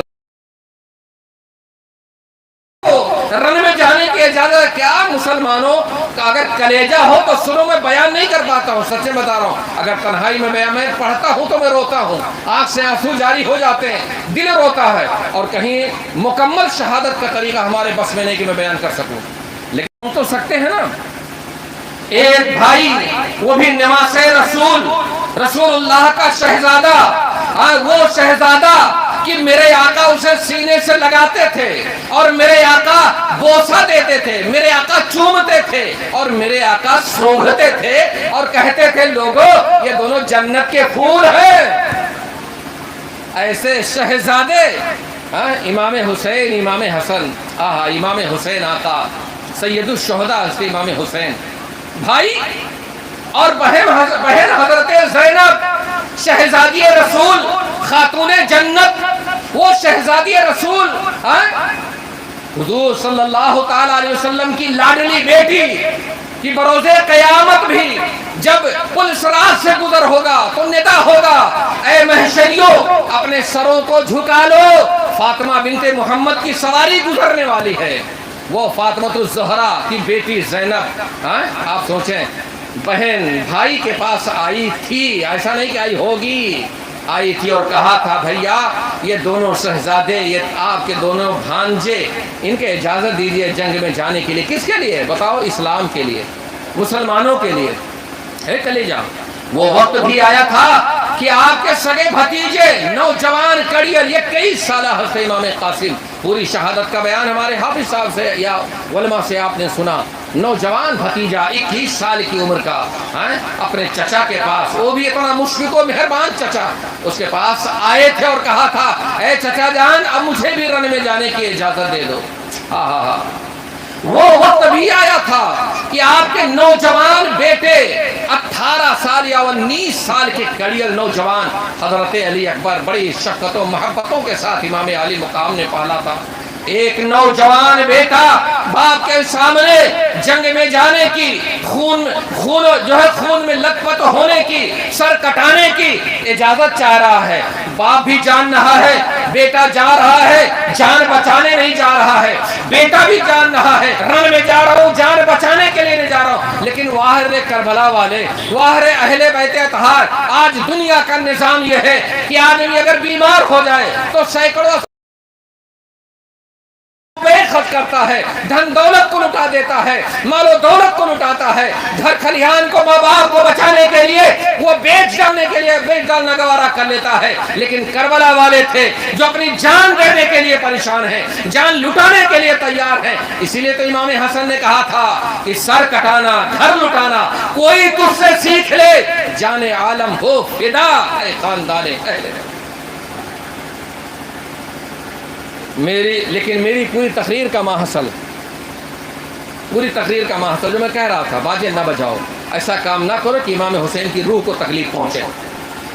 رن میں جانے کی اجازت کیا؟ مسلمانوں کا اگر کلیجہ ہو تو سنو، میں بیان نہیں کر پاتا ہوں، سچے بتا رہا ہوں، اگر تنہائی میں میں پڑھتا ہوں تو میں روتا ہوں، آنکھ سے آنسو جاری ہو جاتے ہیں، دل روتا ہے، اور کہیں مکمل شہادت کا طریقہ ہمارے بس میں نہیں کہ میں بیان کر سکوں، لیکن ہم تو سکتے ہیں نا۔ ایک بھائی، وہ بھی نواز رسول اللہ کا شہزادہ، وہ شہزادہ کہ میرے آقا اسے سینے سے لگاتے تھے اور میرے آقا بوسہ دیتے تھے، میرے آقا چومتے تھے اور میرے آقا سونگھتے تھے اور کہتے تھے لوگوں یہ دونوں جنت کے پھول ہیں۔ ایسے شہزادے، امام حسین، امام حسن، امام حسین آقا سید الشہداء امام حسین، بھائی اور بہن حضرت زینب شہزادی رسول، خاتون جنت، وہ شہزادی رسول، حضور صلی اللہ تعالی علیہ وسلم کی لاڈلی بیٹی کہ بروز قیامت بھی جب پل صراط سے گزر ہوگا تو ندا ہوگا، اے محشریوں اپنے سروں کو جھکا لو، فاطمہ بنت محمد کی سواری گزرنے والی ہے، وہ فاطمۃ الزہرا کی بیٹی زینب۔ آپ سوچیں، بہن بھائی کے پاس آئی تھی، ایسا نہیں کہ آئی ہوگی، آئی تھی اور کہا تھا بھیا یہ دونوں شہزادے، یہ آپ کے دونوں بھانجے، ان کے اجازت دیجئے جنگ میں جانے کے لیے۔ کس کے لیے بتاؤ؟ اسلام کے لیے، مسلمانوں کے لیے۔ چلے جاؤ۔ وہ وقت بھی آیا تھا کہ آپ کے سگے بھتیجے نوجوان کڑیل، یہ 23 سالہ حضرت امام قاسم، پوری شہادت کا بیان ہمارے حافظ صاحب سے یا علماء سے آپ نے سنا، نوجوان بھتیجا 21 سال کی عمر کا اپنے چچا کے پاس، وہ بھی اتنا مشفق و مہربان چچا، اس کے پاس آئے تھے اور کہا تھا اے چچا جان اب مجھے بھی رن میں جانے کی اجازت دے دو۔ وہ وقت بھی آیا تھا کہ آپ کے نوجوان بیٹے 18 سال یا 19 سال کے کڑیل نوجوان حضرت علی اکبر بڑی شفقت و محبتوں کے ساتھ امام علی مقام نے پالا تھا۔ ایک نوجوان بیٹا باپ کے سامنے جنگ میں جانے کی، خون میں لت پت ہونے کی، سر کٹانے کی اجازت چاہ رہا ہے، باپ بھی جان رہا ہے بیٹا جا رہا ہے جان بچانے نہیں جا رہا ہے، بیٹا بھی جان رہا ہے رن میں جا رہا ہوں جان بچانے کے لیے نہیں جا رہا ہوں، لیکن واہر کربلا والے، واہر اہل بیت اطہار، آج دنیا کا نظام یہ ہے کہ آدمی اگر بیمار ہو جائے تو سینکڑوں خرچ کرتا ہے، دھن دولت کو لٹا دیتا ہے، مال و دولت کو لٹاتا ہے، گھر کھلیان کو ماں باپ کو بچانے کے لیے وہ بیچ ڈالنا گوارا کر لیتا ہے، لیکن کربلا والے تھے جو اپنی جان دینے کے لیے پریشان ہیں، جان لٹانے کے لیے تیار ہیں۔ اسی لیے تو امام حسن نے کہا تھا کہ سر کٹانا گھر لٹانا کوئی تجھ سے سیکھ لے، جان عالم ہو فدا اے خاندان اہل۔ لیکن میری پوری تقریر کا ماحصل جو میں کہہ رہا تھا، باجے نہ بجاؤ، ایسا کام نہ کرو کہ امام حسین کی روح کو تکلیف پہنچے۔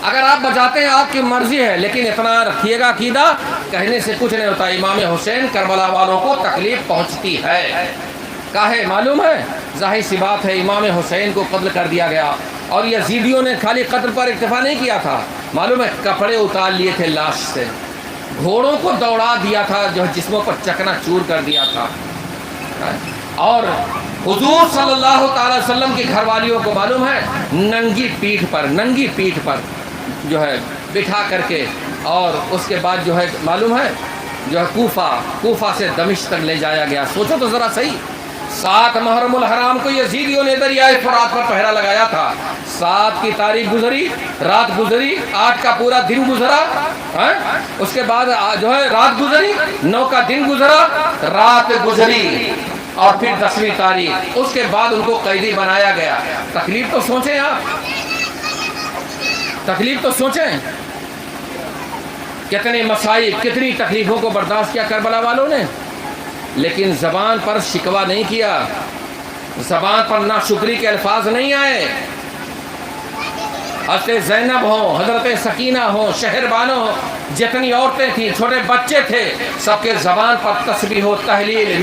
اگر آپ بجاتے ہیں آپ کی مرضی ہے، لیکن اتنا رکھیے گا عقیدہ کہنے سے کچھ نہیں ہوتا، امام حسین کربلا والوں کو تکلیف پہنچتی ہے۔ کاہے معلوم ہے؟ ظاہر سی بات ہے، امام حسین کو قتل کر دیا گیا، اور یزیدیوں نے خالی قتل پر اکتفا نہیں کیا تھا، معلوم ہے کپڑے اتار لیے تھے لاش سے، گھوڑوں کو دوڑا دیا تھا، جو جسموں پر چکنا چور کر دیا تھا، اور حضور صلی اللہ تعالی وسلم کی گھر والیوں کو معلوم ہے ننگی پیٹھ پر جو ہے بٹھا کر کے، اور اس کے بعد جو ہے معلوم ہے جو ہے کوفہ سے دمشق تک لے جایا گیا۔ سوچو تو ذرا صحیح، 7 محرم الحرام کو یزیدیوں نے دریائے فرات پر پہرا لگایا تھا، 7 کی تاریخ گزری، رات گزری، 8 کا پورا دن گزرا، اس کے بعد جو ہے رات گزری، 9 کا دن گزرا، رات گزری، اور پھر 10ویں تاریخ، اس کے بعد ان کو قیدی بنایا گیا۔ تکلیف تو سوچیں آپ، تکلیف تو سوچیں، کتنے مسائل کتنی تکلیفوں کو برداشت کیا کربلا والوں نے، لیکن زبان پر شکوہ نہیں کیا، زبان پر ناشکری کے الفاظ نہیں آئے۔ حضرت زینب ہوں، حضرت سکینہ ہوں، شہر بانو ہوں، جتنی عورتیں تھیں، چھوٹے بچے تھے، سب کے زبان پر تسبیح و تحلیل،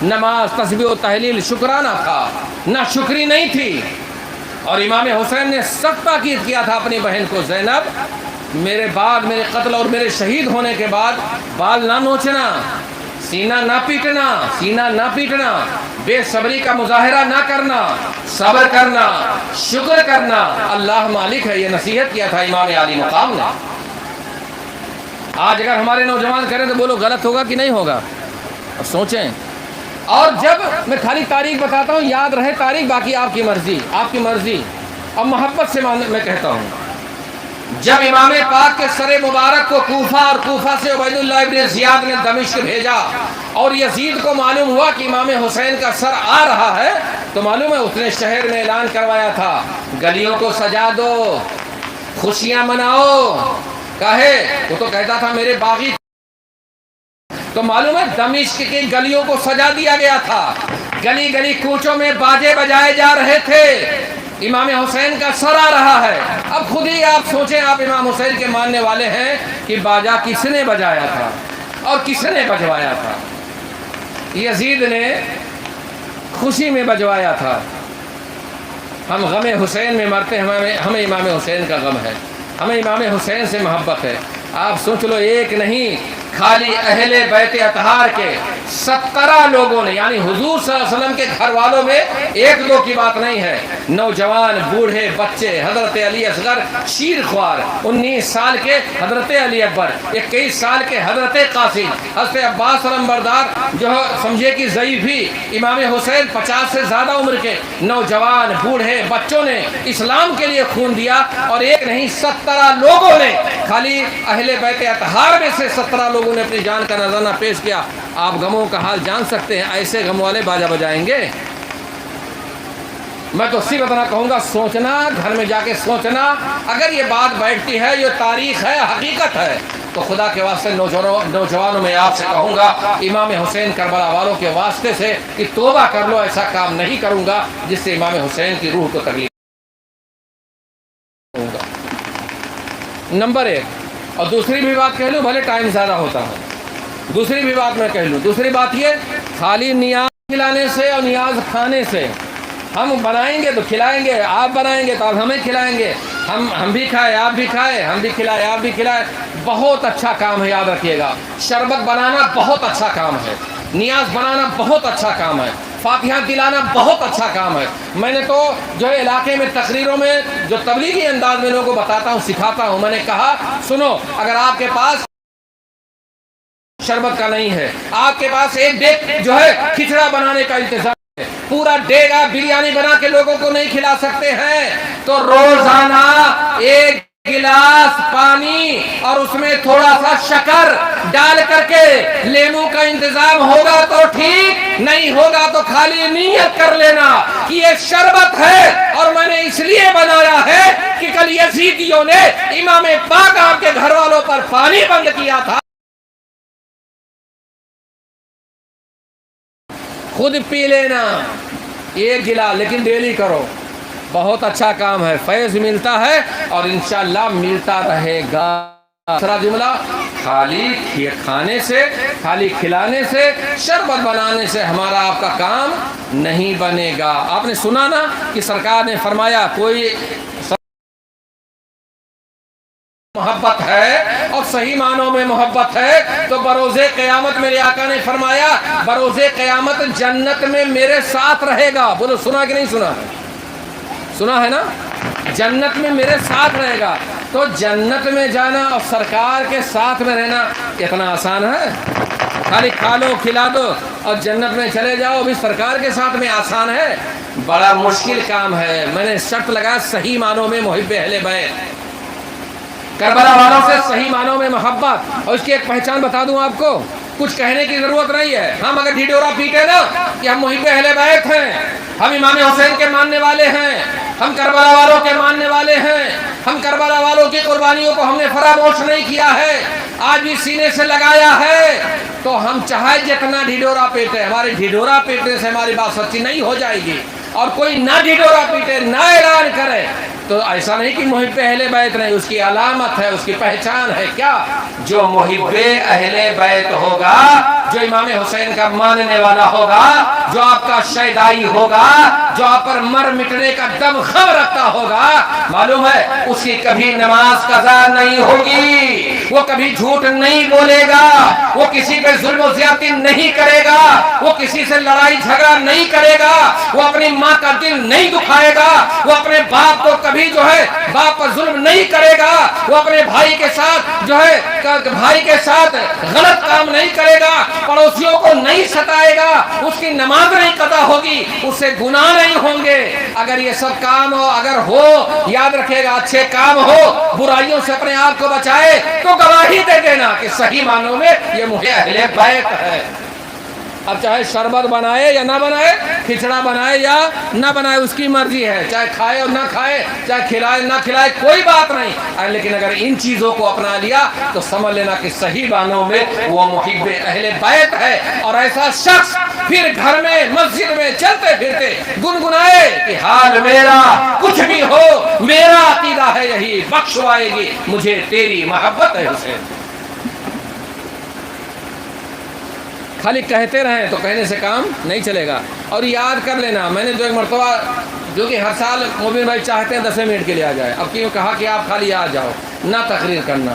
نماز تسبیح و تحلیل، شکرانہ تھا، ناشکری نہیں تھی۔ اور امام حسین نے سخت تاکید کیا تھا اپنی بہن کو، زینب میرے بعد، میرے قتل اور میرے شہید ہونے کے بعد بال نہ نوچنا، سینہ نہ پیٹنا، بے صبری کا مظاہرہ نہ کرنا، صبر کرنا، شکر کرنا، اللہ مالک ہے، یہ نصیحت کیا تھا امام عالی مقام نے۔ آج اگر ہمارے نوجوان کریں تو بولو غلط ہوگا کہ نہیں ہوگا؟ اور سوچیں، اور جب میں خالی تاریخ بتاتا ہوں، یاد رہے تاریخ، باقی آپ کی مرضی، اور محبت سے میں کہتا ہوں، جب امام پاک کے سر مبارک کو کوفہ، اور کوفہ سے عبید اللہ ابن زیاد نے دمشق بھیجا، اور یزید کو معلوم ہوا کہ امام حسین کا سر آ رہا ہے، تو معلوم ہے اس نے شہر میں اعلان کروایا تھا، گلیوں کو سجا دو، خوشیاں مناؤ، کہے وہ تو کہتا تھا میرے باغی، تو معلوم ہے دمشق کی گلیوں کو سجا دیا گیا تھا، گلی گلی کوچوں میں باجے بجائے جا رہے تھے، امام حسین کا سر آ رہا ہے۔ اب خود ہی آپ سوچیں، آپ امام حسین کے ماننے والے ہیں، کہ باجا کس نے بجایا تھا اور کس نے بجوایا تھا؟ یزید نے خوشی میں بجوایا تھا۔ ہم غم حسین میں مرتے، ہمیں امام حسین کا غم ہے، ہمیں امام حسین سے محبت ہے۔ آپ سوچ لو، ایک نہیں، خالی اہل بیت اطہار کے 17 لوگوں نے، یعنی حضور صلی اللہ علیہ وسلم کے گھر والوں میں 1-2 کی بات نہیں ہے، نوجوان، بوڑھے، بچے، حضرت علی اصغر شیر خوار، 19 سال کے حضرت علی اکبر، 21 سال کے حضرت قاسم، حضرت عباس علمبردار جو سمجھے کہ ضعیف ہی، امام حسین 50 سے زیادہ عمر کے نوجوان، بوڑھے، بچوں نے اسلام کے لیے خون دیا، اور ایک نہیں 17 لوگوں نے، خالی اہل بیت اطہار میں سے 17 لوگوں نے اپنی جان کا نذرانہ پیش کیا۔ آپ غموں کا حال جان سکتے ہیں، ایسے غم والے باجا بجائیں گے؟ میں تو صرف اتنا کہوں گا، سوچنا، گھر میں جا کے سوچنا، اگر یہ بات بیٹھتی ہے، یہ تاریخ ہے، حقیقت ہے، تو خدا کے واسطے نوجوانوں میں آپ سے کہوں گا، امام حسین کربلا والوں کے واسطے سے کہ توبہ کر لو، ایسا کام نہیں کروں گا جس سے امام حسین کی روح کو تکلیف ہوگا۔ نمبر 1، اور دوسری بھی بات کہہ لوں، بھلے ٹائم زیادہ ہوتا ہے، دوسری بھی بات میں کہہ لوں، دوسری بات یہ، خالی نیاز کھلانے سے اور نیاز کھانے سے، ہم بنائیں گے تو کھلائیں گے، آپ بنائیں گے تو آپ ہمیں کھلائیں گے، ہم بھی کھائے آپ بھی کھائے، ہم بھی کھلائے آپ بھی کھلائے. بہت اچھا کام ہے، یاد رکھیے گا. شربت بنانا بہت اچھا کام ہے، نیاز بنانا بہت اچھا کام ہے، فاتحہ دلانا بہت اچھا کام ہے. میں نے تو جو ہے علاقے میں تقریروں میں جو تبلیغی انداز میں لوگوں کو بتاتا ہوں، سکھاتا ہوں، میں نے کہا سنو، اگر آپ کے پاس شربت کا نہیں ہے، آپ کے پاس ایک دیگ جو ہے کھچڑا بنانے کا انتظام ہے، پورا دیگ آپ بریانی بنا کے لوگوں کو نہیں کھلا سکتے ہیں، تو روزانہ ایک گلاس پانی اور اس میں تھوڑا سا شکر ڈال کر کے لیمو کا انتظام ہوگا تو ٹھیک، نہیں ہوگا تو خالی نیت کر لینا کہ یہ شربت ہے اور میں نے اس لیے بنایا ہے کہ کل یزیدیوں نے امام پاک آپ کے گھر والوں پر پانی بند کیا تھا. خود پی لینا ایک گلاس، لیکن ڈیلی کرو. بہت اچھا کام ہے، فیض ملتا ہے اور انشاءاللہ ملتا رہے گا. دوسرا جملہ، خالی کھانے سے، خالی کھلانے سے، شربت بنانے سے ہمارا آپ کا کام نہیں بنے گا. آپ نے سنا نا کہ سرکار نے فرمایا کوئی محبت ہے اور صحیح معنوں میں محبت ہے تو بروز قیامت میرے آقا نے فرمایا بروز قیامت جنت میں میرے ساتھ رہے گا. بولو سنا کہ نہیں سنا ہے؟ سنا ہے نا؟ جنت میں میرے ساتھ رہے گا. تو جنت میں جانا اور سرکار کے ساتھ میں رہنا اتنا آسان ہے؟ خالی کھا لو کھلا دو اور جنت میں چلے جاؤ بھی سرکار کے ساتھ میں آسان ہے؟ بڑا مشکل کام ہے. میں نے شرط لگایا صحیح معنوں میں محب اہل بیت، کربلا والوں سے صحیح معنوں میں محبت. اور اس کی ایک پہچان بتا دوں آپ کو، کچھ کہنے کی ضرورت نہیں ہے. ہم اگر ڈھڈورا پیٹے نا کہ ہم محب اہل بیت ہیں، ہم امام حسین کے ماننے والے ہیں، ہم کربلا والوں کے ماننے والے ہیں، ہم کربلا والوں کی قربانیوں کو ہم نے فراموش نہیں کیا ہے، آج بھی سینے سے لگایا ہے، تو ہم چاہے جتنا ڈھڈورا پیٹے، ہمارے ڈھڈورا پیٹنے سے ہماری بات سچی نہیں ہو جائے گی. اور کوئی نہ ڈھڈورا پیٹے، نہ اعلان کرے تو ایسا نہیں کہ محب اہل بیت نہیں، اس کی علامت ہے، اس کی پہچان ہے. کیا؟ جو محب اہل بیت ہوگا، جو امام حسین کا ماننے والا ہوگا، جو آپ کا شیدائی ہوگا، جو آپ پر مر مٹنے کا دم خم رکھتا ہوگا، معلوم ہے اس کی کبھی نماز قضا نہیں ہوگی، وہ کبھی جھوٹ نہیں بولے گا، وہ کسی پہ ظلم و زیادتی نہیں کرے گا، وہ کسی سے لڑائی جھگڑا نہیں کرے گا، وہ اپنی ماں کا دل نہیں دکھائے گا، وہ اپنے باپ کو کبھی جو ہے باپ پر ظلم نہیں کرے گا، وہ اپنے بھائی کے ساتھ جو ہے بھائی کے ساتھ غلط کام نہیں کرے گا، پڑوسیوں کو نہیں ستائے گا، اس کی نماز نہیں قضا ہوگی، اس سے گناہ نہیں ہوں گے. اگر یہ سب کام اگر ہو، یاد رکھے گا اچھے کام ہو، برائیوں سے اپنے آپ کو بچائے تو گواہی دے دینا کہ صحیح معنوں میں یہ محب اہل بیت ہے. اب چاہے شربت بنائے یا نہ بنائے، کھچڑا بنائے یا نہ بنائے، اس کی مرضی ہے، چاہے کھائے اور نہ کھائے، چاہے کھلائے نہ کھلائے، کوئی بات نہیں. لیکن اگر ان چیزوں کو اپنا لیا تو سمجھ لینا کہ صحیح معنوں میں وہ محب اہل بیت ہے. اور ایسا شخص پھر گھر میں مسجد میں چلتے پھرتے گنگنائے کہ حال میرا کچھ بھی ہو، میرا عقیدہ ہے یہی، بخشوائے گی مجھے تیری محبت ہے حسین. خالی کہتے رہیں تو کہنے سے کام نہیں چلے گا. اور یاد کر لینا، میں نے جو ایک مرتبہ جو کہ ہر سال مبین بھائی چاہتے ہیں 10 منٹ کے لیے آ جائے، اب کیوں کہا کہ آپ خالی آ جاؤ، نہ تقریر کرنا.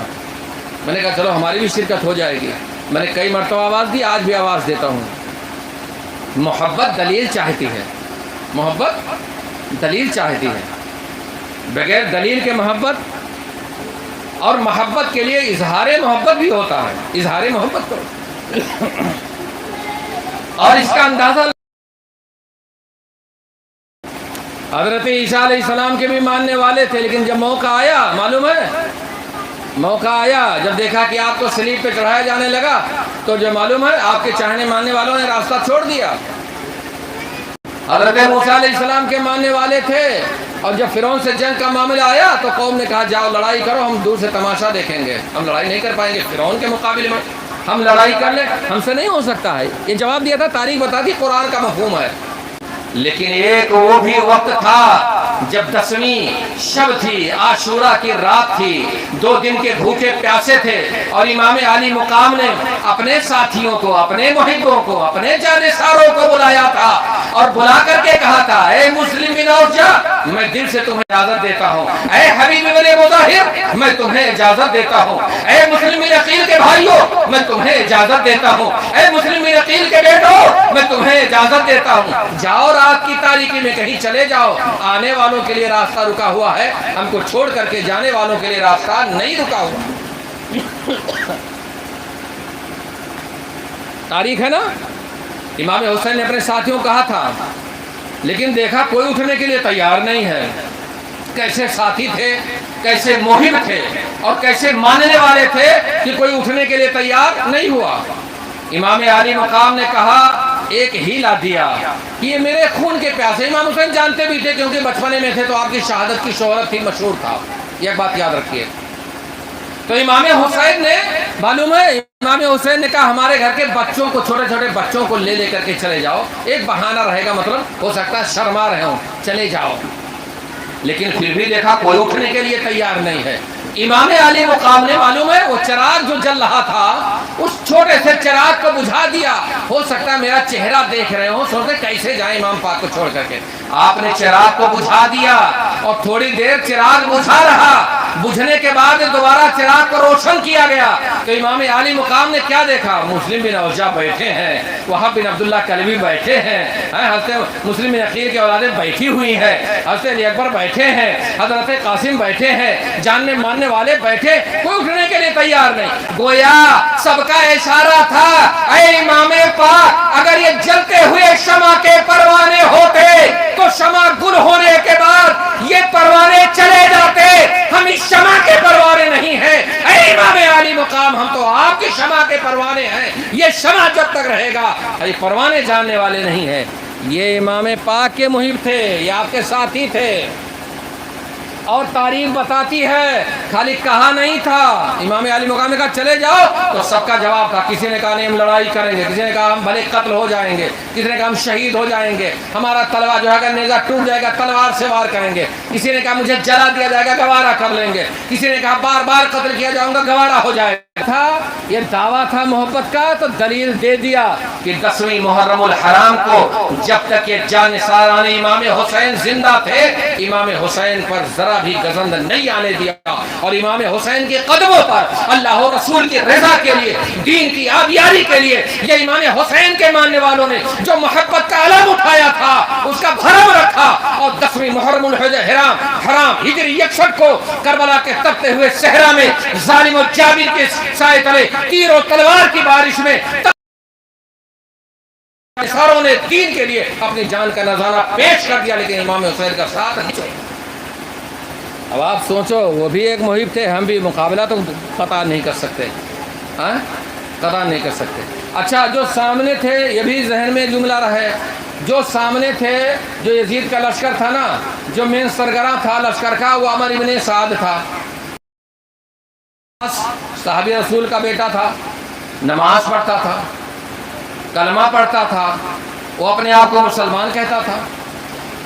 میں نے کہا چلو ہماری بھی شرکت ہو جائے گی. میں نے کئی مرتبہ آواز دی، آج بھی آواز دیتا ہوں. محبت دلیل چاہتی ہے، محبت دلیل چاہتی ہے. بغیر دلیل کے محبت، اور محبت کے لیے اظہار محبت بھی ہوتا ہے. اظہار محبت کرو اور اس کا اندازہ. حضرت عیسیٰ علیہ السلام کے بھی ماننے والے تھے، لیکن جب موقع آیا، معلوم ہے موقع آیا، جب دیکھا کہ آپ کو صلیب پہ چڑھایا جانے لگا تو جو معلوم ہے آپ کے چاہنے ماننے والوں نے راستہ چھوڑ دیا. حضرت موسیٰ علیہ السلام کے ماننے والے تھے، اور جب فرعون سے جنگ کا معاملہ آیا تو قوم نے کہا جاؤ لڑائی کرو، ہم دور سے تماشا دیکھیں گے، ہم لڑائی نہیں کر پائیں گے فرعون کے مقابلے میں، ہم لڑائی کر لیں، ہم سے نہیں ہو سکتا ہے. یہ جواب دیا تھا، تاریخ بتاتی قرآن کا مفہوم ہے. لیکن ایک وہ بھی وقت تھا جب 10ویں شب تھی، عاشورہ کی رات تھی، 2 دن کے بھوکے پیاسے تھے، اور امام عالی مقام نے اپنے ساتھیوں کو، اپنے محبوں کو، اپنے جانثاروں کو بلایا تھا اور بلا کر کے کہا تھا، اے مسلم بن اوجا، میں دل سے تمہیں اجازت دیتا ہوں، اے حبیب بن مظاہر، میں تمہیں اجازت دیتا ہوں، اے مسلم بن عقیل کے بھائیوں، میں تمہیں اجازت دیتا ہوں، اے مسلم بن عقیل کے بیٹوں، میں تمہیں اجازت دیتا ہوں، جاؤ رات کی تاریکی میں کہیں چلے جاؤ، آنے والوں کے لیے راستہ رکا ہوا ہے، ہم کو چھوڑ کر کے جانے والوں کے لیے راستہ نہیں رکا ہوا۔ تاریخ ہے نا، امام حسین نے اپنے ساتھیوں کو کہا تھا، لیکن دیکھا کوئی اٹھنے کے لیے تیار نہیں ہے۔ کیسے ساتھی تھے، کیسے محب تھے، اور کیسے ماننے والے تھے کہ کوئی اٹھنے کے لیے تیار نہیں ہوا۔ امام عالی مقام نے کہا، ایک ہیلا دیا کہ یہ میرے خون کے پیاسے۔ امام حسین جانتے بھی تھے، کیونکہ بچپنے میں تھے تو آپ کی شہادت کی شہرت تھی، مشہور تھا، یہ بات یاد رکھیے۔ تو امام حسین نے، معلوم ہے، امام حسین نے کہا ہمارے گھر کے بچوں کو، چھوٹے چھوٹے بچوں کو لے کر کے چلے جاؤ، ایک بہانہ رہے گا، مطلب ہو سکتا ہے شرما رہے ہوں، چلے جاؤ۔ لیکن پھر بھی دیکھا کوئی اٹھنے کے لیے تیار نہیں ہے۔ امام عالی مقام نے، معلوم ہے، وہ چراغ جو جل رہا تھا، اس چھوٹے سے چراغ کو بجھا دیا۔ ہو سکتا ہے میرا چہرہ دیکھ رہے ہوں، سوچتے کیسے جائیں امام پاک کو چھوڑ کر کے۔ آپ نے چراغ کو بجھا دیا اور تھوڑی دیر چراغ بجھا رہا، بجھنے کے بعد دوبارہ چراغ کو روشن کیا گیا تو امام عالی مقام نے کیا دیکھا؟ مسلم بن اوجا بیٹھے ہیں، وہاب بن عبداللہ کلبی بیٹھے ہیں، حضرت مسلم بن عقیل کی اولادیں بیٹھی ہوئی ہیں، حضرت علی اکبر بیٹھے ہیں، حضرت قاسم بیٹھے ہیں، جاننے ماننے والے بیٹھے، کوئی اٹھنے کے لیے تیار نہیں۔ گویا سب کا اشارہ تھا، اے امام پاک، اگر یہ جلتے ہوئے شمع کے پروانے ہوتے تو شمع گل ہونے کے بعد یہ پروانے چلے جاتے، ہم اس شمع کے پروانے نہیں ہیں۔ اے امام عالی مقام، ہم تو آپ کی شمع کے پروانے ہیں، یہ شمع جب تک رہے گا، یہ پروانے جاننے والے نہیں ہیں۔ یہ امام پاک کے محب تھے، یہ آپ کے ساتھی تھے، اور تاریخ بتاتی ہے خالی کہا نہیں تھا۔ امام عالی مقام نے کہا چلے جاؤ تو سب کا جواب تھا، کسی نے کہا نہیں ہم لڑائی کریں گے، کسی نے کہا ہم بھلے قتل ہو جائیں گے، کسی نے کہا ہم شہید ہو جائیں گے، ہمارا تلوار جو ہے کہ نیزہ ٹوٹ جائے گا، تلوار سے وار کریں گے، کسی نے کہا مجھے جلا دیا جائے گا، گوارا کر لیں گے، کسی نے کہا بار بار قتل کیا جاؤں گا، گوارا ہو جائے تھا۔ یہ دعویٰ تھا محبت کا، تو دلیل دے دیا کہ 10ویں محرم الحرام کو جب تک یہ جانثاران امام حسین زندہ تھے، امام حسین پر ذرا بھی گزند نہیں آنے دیا، اور امام حسین کے قدموں پر اللہ و رسول کی رضا کے لیے، دین کی آبیاری کے لیے، یہ امام حسین کے ماننے والوں نے جو محبت کا علم اٹھایا تھا اس کا بھرم رکھا، اور 10ویں محرم الحرام ہجری 61 کو کربلا کے تپتے ہوئے صحرا میں ظالم و جابر کے سائے تلے تیر و تلوار کی بارش میں ساروں نے دین کے لیے اپنی جان کا نذرانہ پیش کر دیا، لیکن امام حسین کا ساتھ نہیں چھوڑا۔ اب آپ سوچو، وہ بھی ایک محب تھے، ہم بھی مقابلہ تو قطع نہیں کر سکتے، قطع نہیں کر سکتے۔ اچھا، جو سامنے تھے، یہ بھی ذہن میں جملہ رہے، جو سامنے تھے، جو یزید کا لشکر تھا نا، جو مین سرگراں تھا لشکر کا، وہ عمر ابن سعد تھا، صحابی رسول کا بیٹا تھا، نماز پڑھتا تھا، کلمہ پڑھتا تھا، وہ اپنے آپ کو مسلمان کہتا تھا۔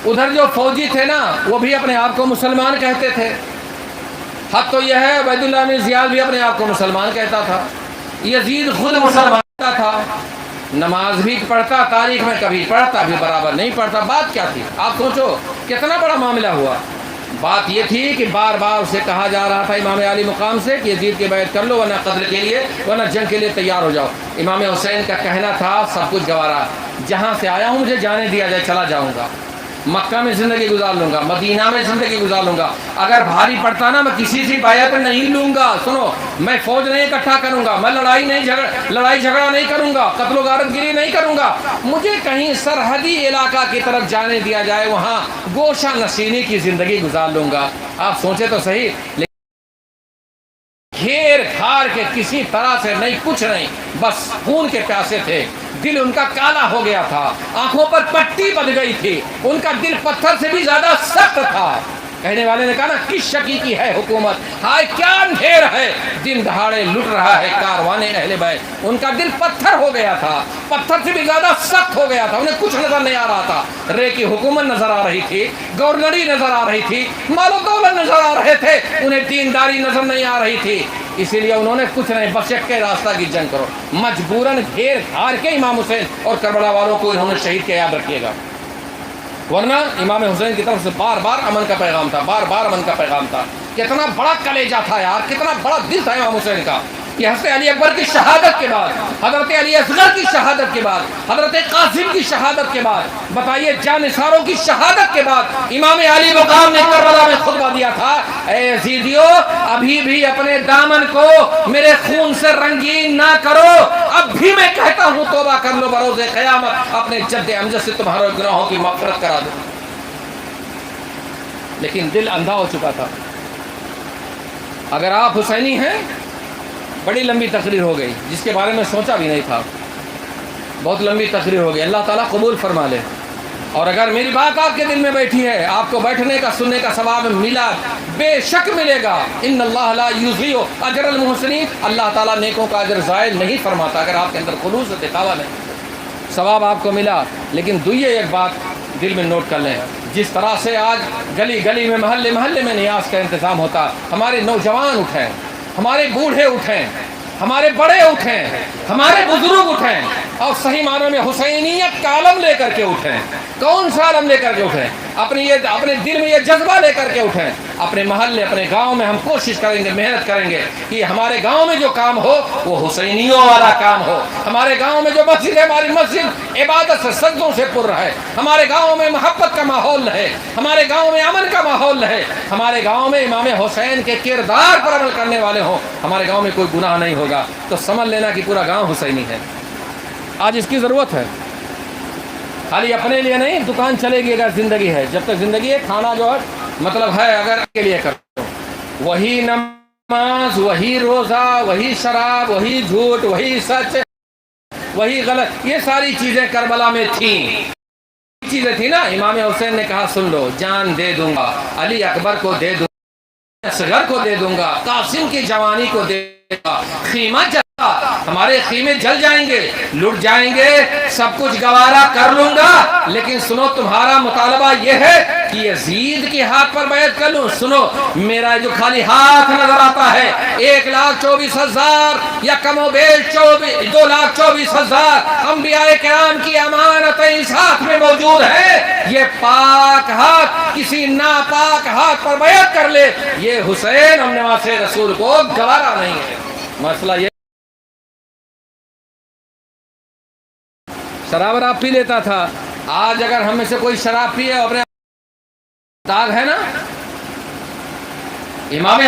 ادھر جو فوجی تھے نا، وہ بھی اپنے آپ کو مسلمان کہتے تھے۔ حق تو یہ ہے عبید اللہ بن زیاد بھی اپنے آپ کو مسلمان کہتا تھا، یزید خود مسلمان تھا، نماز بھی پڑھتا، تاریخ میں کبھی پڑھتا بھی برابر نہیں پڑھتا۔ بات کیا تھی؟ آپ سوچو کتنا بڑا معاملہ ہوا۔ بات یہ تھی کہ بار بار اسے کہا جا رہا تھا امام عالی مقام سے کہ یزید کی بیعت کر لو، ورنہ قتل کے لیے، ورنہ جنگ کے لیے تیار ہو جاؤ۔ امام حسین کا کہنا تھا سب کچھ گوارا، جہاں سے آیا ہوں مجھے جانے دیا جائے، چلا جاؤں گا، مکہ میں زندگی گزار لوں گا، مدینہ میں زندگی گزار لوں گا، اگر بھاری پڑتا نا میں کسی سے بیعت نہیں لوں گا۔ سنو، میں فوج نہیں اکٹھا کروں گا، میں لڑائی جھگڑا نہیں کروں گا، قتل و غارت گیری نہیں کروں گا، مجھے کہیں سرحدی علاقہ کی طرف جانے دیا جائے، وہاں گوشہ نشینی کی زندگی گزار لوں گا۔ آپ سوچے تو صحیح، گھیر گھار کے کسی طرح سے نہیں، کچھ نہیں، بس خون کے پیاسے تھے، دل ان کا کالا ہو گیا تھا، آنکھوں پر پٹی بندھ گئی تھی، ان کا دل پتھر سے بھی زیادہ سخت تھا۔ کہنے والے نے کہا نا کس شکی کی ہے حکومت، ہائے کیا اندھیر ہے، دن دہاڑے لٹ رہا ہے کاروان اہل بیت۔ ان کا دل پتھر ہو گیا تھا، پتھر سے بھی زیادہ سخت ہو گیا تھا، انہیں کچھ نظر نہیں آ رہا تھا۔ رے کی حکومت نظر آ رہی تھی، گورنری نظر آ رہی تھی، مال و دولت نظر آ رہے تھے، انہیں دینداری نظر نہیں آ رہی تھی۔ اسی لیے انہوں نے کچھ نہیں، بس ایک کے راستہ کی جنگ کرو، مجبوراً گھیر گھار کے امام حسین اور کربلا والوں کو انہوں نے شہید کیا، یاد رکھیے گا۔ ورنہ امام حسین کی طرف سے بار بار امن کا پیغام تھا، بار بار امن کا پیغام تھا۔ کتنا بڑا کلیجہ تھا یار، کتنا بڑا دل تھا امام حسین کا کہ حضرت علی اکبر کی شہادت کے بعد، حضرت علی اصغر کی شہادت کے بعد، حضرت قاسم کی شہادت کے بعد، بتائیے جانثاروں کی شہادت کے بعد امام علی مقام نے کربلا میں خطبہ دیا تھا، اے یزیدیو ابھی بھی اپنے دامن کو میرے خون سے رنگین نہ کرو، اب بھی میں کہتا ہوں توبہ کر لو، بروز قیامت اپنے جد امجد سے تمہارے گناہوں کی مغفرت کرا دو۔ لیکن دل اندھا ہو چکا تھا۔ اگر آپ حسینی ہیں، بڑی لمبی تقریر ہو گئی جس کے بارے میں سوچا بھی نہیں تھا، بہت لمبی تقریر ہو گئی، اللہ تعالیٰ قبول فرما لے۔ اور اگر میری بات آپ کے دل میں بیٹھی ہے، آپ کو بیٹھنے کا سننے کا ثواب ملا، بے شک ملے گا۔ ان اللہ لا یضیع اجر المحسنین، اللہ تعالیٰ نیکوں کا اجر ضائع نہیں فرماتا اگر آپ کے اندر خلوص دکھاوا نہیں، ثواب آپ کو ملا۔ لیکن دوسری ایک بات دل میں نوٹ کر لیں، جس طرح سے آج گلی گلی میں محلے محلے میں نیاز کا انتظام ہوتا، ہمارے نوجوان اٹھیں، ہمارے بوڑھے اٹھیں، ہمارے بڑے اٹھیں، ہمارے بزرگ اٹھیں اور صحیح معنوں میں حسینیت کا علم لے کر کے اٹھیں۔ کون سا علم لے کر کے اٹھیں؟ اپنے دل میں یہ جذبہ لے کر کے اٹھیں۔ اپنے محلے اپنے گاؤں میں ہم کوشش کریں گے، محنت کریں گے کہ ہمارے گاؤں میں جو کام ہو وہ حسینیوں والا کام ہو۔ ہمارے گاؤں میں جو مسجد ہے، ہماری مسجد عبادت سے سجدوں سے پر رہے، ہمارے گاؤں میں محبت کا ماحول رہے، ہمارے گاؤں میں امن کا ماحول رہے، ہمارے گاؤں میں امام حسین کے کردار پر عمل کرنے والے ہوں، ہمارے گاؤں میں کوئی گناہ نہیں ہوگا، تو سمجھ لینا کہ پورا گاؤں حسینی ہے۔ آج اس کی ضرورت ہے، خالی اپنے لیے نہیں، دکان چلے گی اگر زندگی ہے، جب تک زندگی ہے کھانا جو ہے مطلب ہے اگر کے لیے کرو، وہی نماز، وہی روزہ، وہی شراب، وہی جھوٹ، وہی سچ، وہی غلط، یہ ساری چیزیں کربلا میں تھیں، چیزیں تھیں نا۔ امام حسین نے کہا سن لو، جان دے دوں گا، علی اکبر کو دے دوں گا، اصغر کو دے دوں گا، قاسم کی جوانی کو دے دوں گا، خیمہ جلا، ہمارے خیمے جل جائیں گے، لٹ جائیں گے، سب کچھ گوارا کر لوں گا، لیکن سنو تمہارا مطالبہ یہ ہے کہ یزید کے ہاتھ پر بیعت کر لوں۔ سنو میرا جو خالی ہاتھ نظر آتا ہے 1,24,000 یا کم و بیش 2,24,000 انبیاء کرام کی امانتیں اس ہاتھ میں موجود ہے، یہ پاک ہاتھ کسی ناپاک ہاتھ پر بیعت کر لے، یہ حسین ہم نواز رسول کو گوارا نہیں ہے۔ مسئلہ یہ شراب آپ پی لیتا تھا، آج اگر ہم میں سے کوئی شراب پیے اپنے داغ ہے نا، امام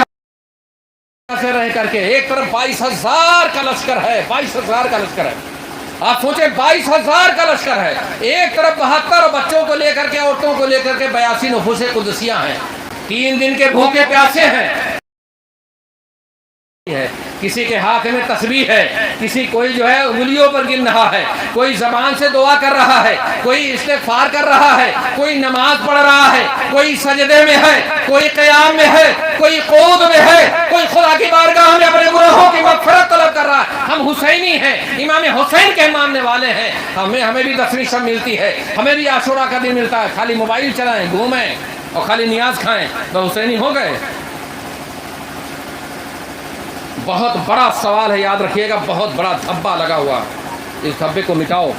سے رہ کر کے ایک طرف 22,000 کا لشکر ہے، 22,000 کا لشکر ہے، آپ سوچیں 22,000 کا لشکر ہے، ایک طرف 72 بچوں کو لے کر کے، عورتوں کو لے کر کے 82 نفوس قدسیاں ہیں، 3 دن کے بھوکے پیاسے ہیں، کسی کے ہاتھ میں تسبیح ہے، کسی کوئی جو ہے انگلیوں پر گن رہا ہے، کوئی زبان سے دعا کر رہا ہے، کوئی استغفار کر رہا ہے، کوئی نماز پڑھ رہا ہے، کوئی سجدے میں ہے، کوئی قیام میں ہے، کوئی قعود میں ہے، کوئی خدا کی بارگاہ میں اپنے گناہوں کی مغفرت طلب کر رہا ہے۔ ہم حسینی ہیں، امام حسین کے ماننے والے ہیں، ہمیں بھی 10ویں شب ملتی ہے، ہمیں بھی عاشورہ کا دن ملتا ہے، خالی موبائل چلائیں، گھومیں اور خالی نیاز کھائیں تو حسینی ہو گئے؟ بہت بڑا سوال ہے، یاد رکھیے گا، بہت بڑا دھبا لگا ہوا، اس دھبے کو مٹاؤ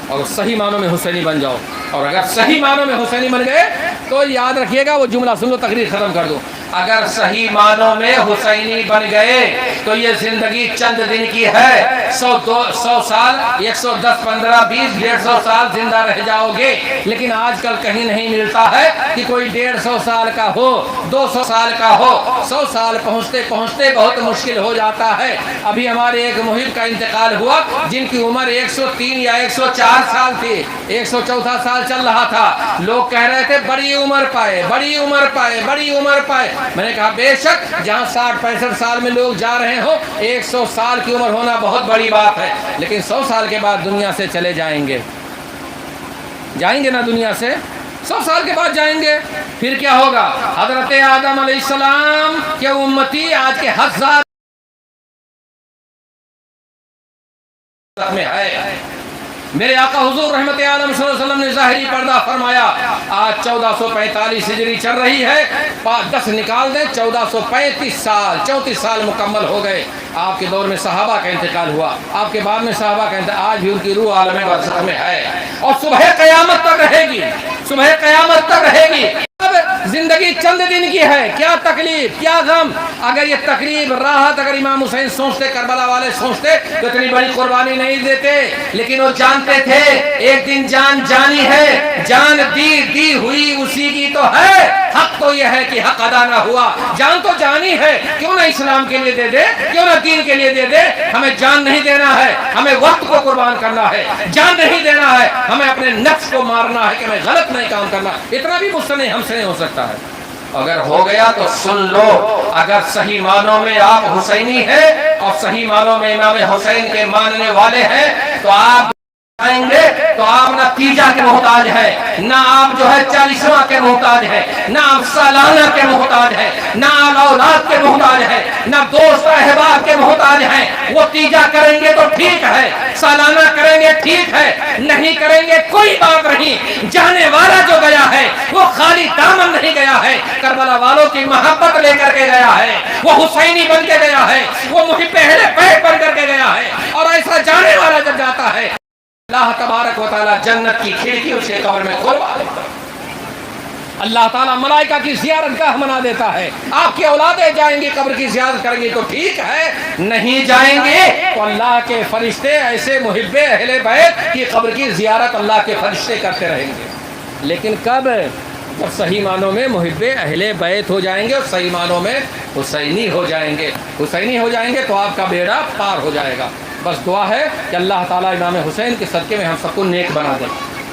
اور صحیح معنوں میں حسینی بن جاؤ، اور اگر صحیح معنوں میں حسینی بن گئے تو یاد رکھیے گا، وہ جملہ سن لو، تقریر ختم کر دو، اگر صحیح معنوں میں حسینی بن گئے تو یہ زندگی چند دن کی ہے، 100 سال، 110 15 20 150 سال زندہ رہ جاؤ گے، لیکن آج کل کہیں نہیں ملتا ہے کہ کوئی 150 سال کا ہو، 200 سال کا ہو، 100 سال پہنچتے پہنچتے بہت مشکل ہو جاتا ہے۔ ابھی ہمارے ایک محب کا انتقال ہوا جن کی عمر 103 یا 104 سال تھی، 104 سال چل رہا تھا، لوگ کہہ رہے تھے بڑی عمر پائے، بڑی عمر پائے، بڑی عمر پائے، میں نے کہا بے شک جہاں 60 65 سال میں لوگ جا رہے ہو، 100 سال کی عمر ہونا بہت بڑی بات ہے، لیکن 100 سال کے بعد دنیا سے چلے جائیں گے نا دنیا سے، 100 سال کے بعد جائیں گے. پھر کیا ہوگا؟ حضرت آدم علیہ السلام کے امتی آج کے 1000 میں ہے. میرے آقا حضور رحمت عالم صلی اللہ علیہ وسلم نے ظاہری پردہ فرمایا. آج 1445 ہجری چل رہی ہے. 10 نکال دیں 1435 سال 34 سال مکمل ہو گئے. آپ کے دور میں صحابہ کا انتقال ہوا, آپ کے بعد میں صحابہ کا انتقال. آج بھی ان کی روح عالم برزخ میں ہے اور صبح قیامت تک رہے گی. صبح قیامت تک رہے گی. اب زندگی چند دن کی ہے, کیا تکلیف کیا غم. اگر یہ تکلیف راحت اگر امام حسین سوچتے, کربلا والے سوچتے تو اتنی بڑی قربانی نہیں دیتے. لیکن وہ جانتے تھے ایک دن جان جانی ہے, جان دی ہوئی اسی کی تو ہے. حق تو یہ ہے کہ حق ادا نہ ہوا. جان تو جانی ہے, کیوں نہ اسلام کے لیے دے دے, کیوں نہ دین کے لیے دے دے. ہمیں جان نہیں دینا ہے, ہمیں وقت کو قربان کرنا ہے. جان نہیں دینا ہے, ہمیں اپنے نفس کو مارنا ہے کہ ہمیں غلط نہیں کام کرنا. اتنا بھی مجھ سے نہیں, ہم سے نہیں ہو سکتا ہے. اگر ہو گیا تو سن لو, اگر صحیح معنوں میں آپ حسینی ہیں اور صحیح معنوں میں امام حسین کے ماننے والے ہیں تو آپ آئیں گے تو آپ نہ تیجا کے محتاج ہیں, نہ آپ جو ہے 40واں کے محتاج ہیں, نہ آپ سالانہ کے محتاج ہیں, نہ آپ اولاد کے محتاج ہیں, نہ دوست احباب کے محتاج ہیں. وہ تیجا کریں گے تو ٹھیک ہے, سالانہ کریں گے ٹھیک ہے, نہیں کریں گے کوئی بات نہیں. جانے والا جو گیا ہے وہ خالی دامن نہیں گیا ہے, کربلا والوں کی محبت لے کر کے گیا ہے, وہ حسینی بن کے گیا ہے, وہ محب اہل بیت بن کر کے گیا ہے. اور ایسا جانے والا جب جاتا ہے اللہ تبارک و تعالی جنت کی کھڑکی اس کے قبر میں کھولوا دیتا ہے. اللہ تعالیٰ ملائکہ کی زیارت گاہ بنا دیتا ہے. آپ کی اولادیں جائیں گی قبر کی زیارت کریں گی تو ٹھیک ہے, نہیں جائیں گے تو اللہ کے فرشتے ایسے محب اہل بیت کی قبر کی زیارت اللہ کے فرشتے کرتے رہیں گے. لیکن کب؟ جب صحیح معنوں میں محب اہل بیت ہو جائیں گے اور صحیح معنوں میں حسینی ہو جائیں گے. حسینی ہو جائیں گے تو آپ کا بیڑا پار ہو جائے گا. بس دعا ہے کہ اللہ تعالیٰ امام حسین کے صدقے میں ہم سب کو نیک بنا دے.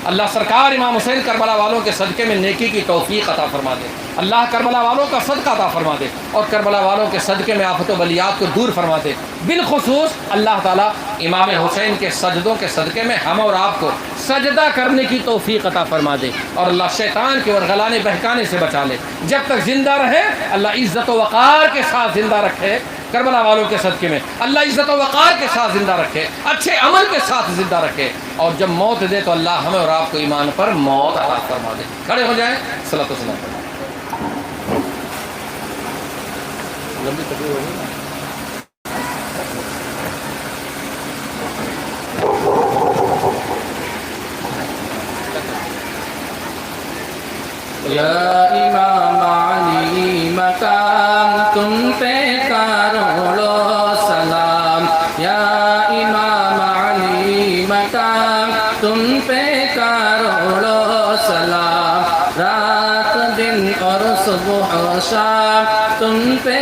اللہ سرکار امام حسین کربلا والوں کے صدقے میں نیکی کی توفیق عطا فرما دے. اللہ کربلا والوں کا صدقہ عطا فرما دے اور کربلا والوں کے صدقے میں آفت و بلیات کو دور فرما دے. بالخصوص اللہ تعالیٰ امام حسین کے سجدوں کے صدقے میں ہم اور آپ کو سجدہ کرنے کی توفیق عطا فرما دے. اور اللہ شیطان کے ورغلانے بہکانے سے بچا لے. جب تک زندہ رہے اللہ عزت و وقار کے ساتھ زندہ رکھے. کربلا والوں کے صدقے میں اللہ عزت و وقار کے ساتھ زندہ رکھے, اچھے عمل کے ساتھ زندہ رکھے. اور جب موت دے تو اللہ ہمیں اور آپ کو ایمان پر موت عطا فرما دے. کھڑے ہو جائیں, صلاۃ و سلام. لمبی تقریر ہوگی نا. یا امام علی مقام تم پہ کروڑوں سلام. یا امام علی مقام تم پہ کروڑوں سلام. رات دن اور صبح و شام تم پہ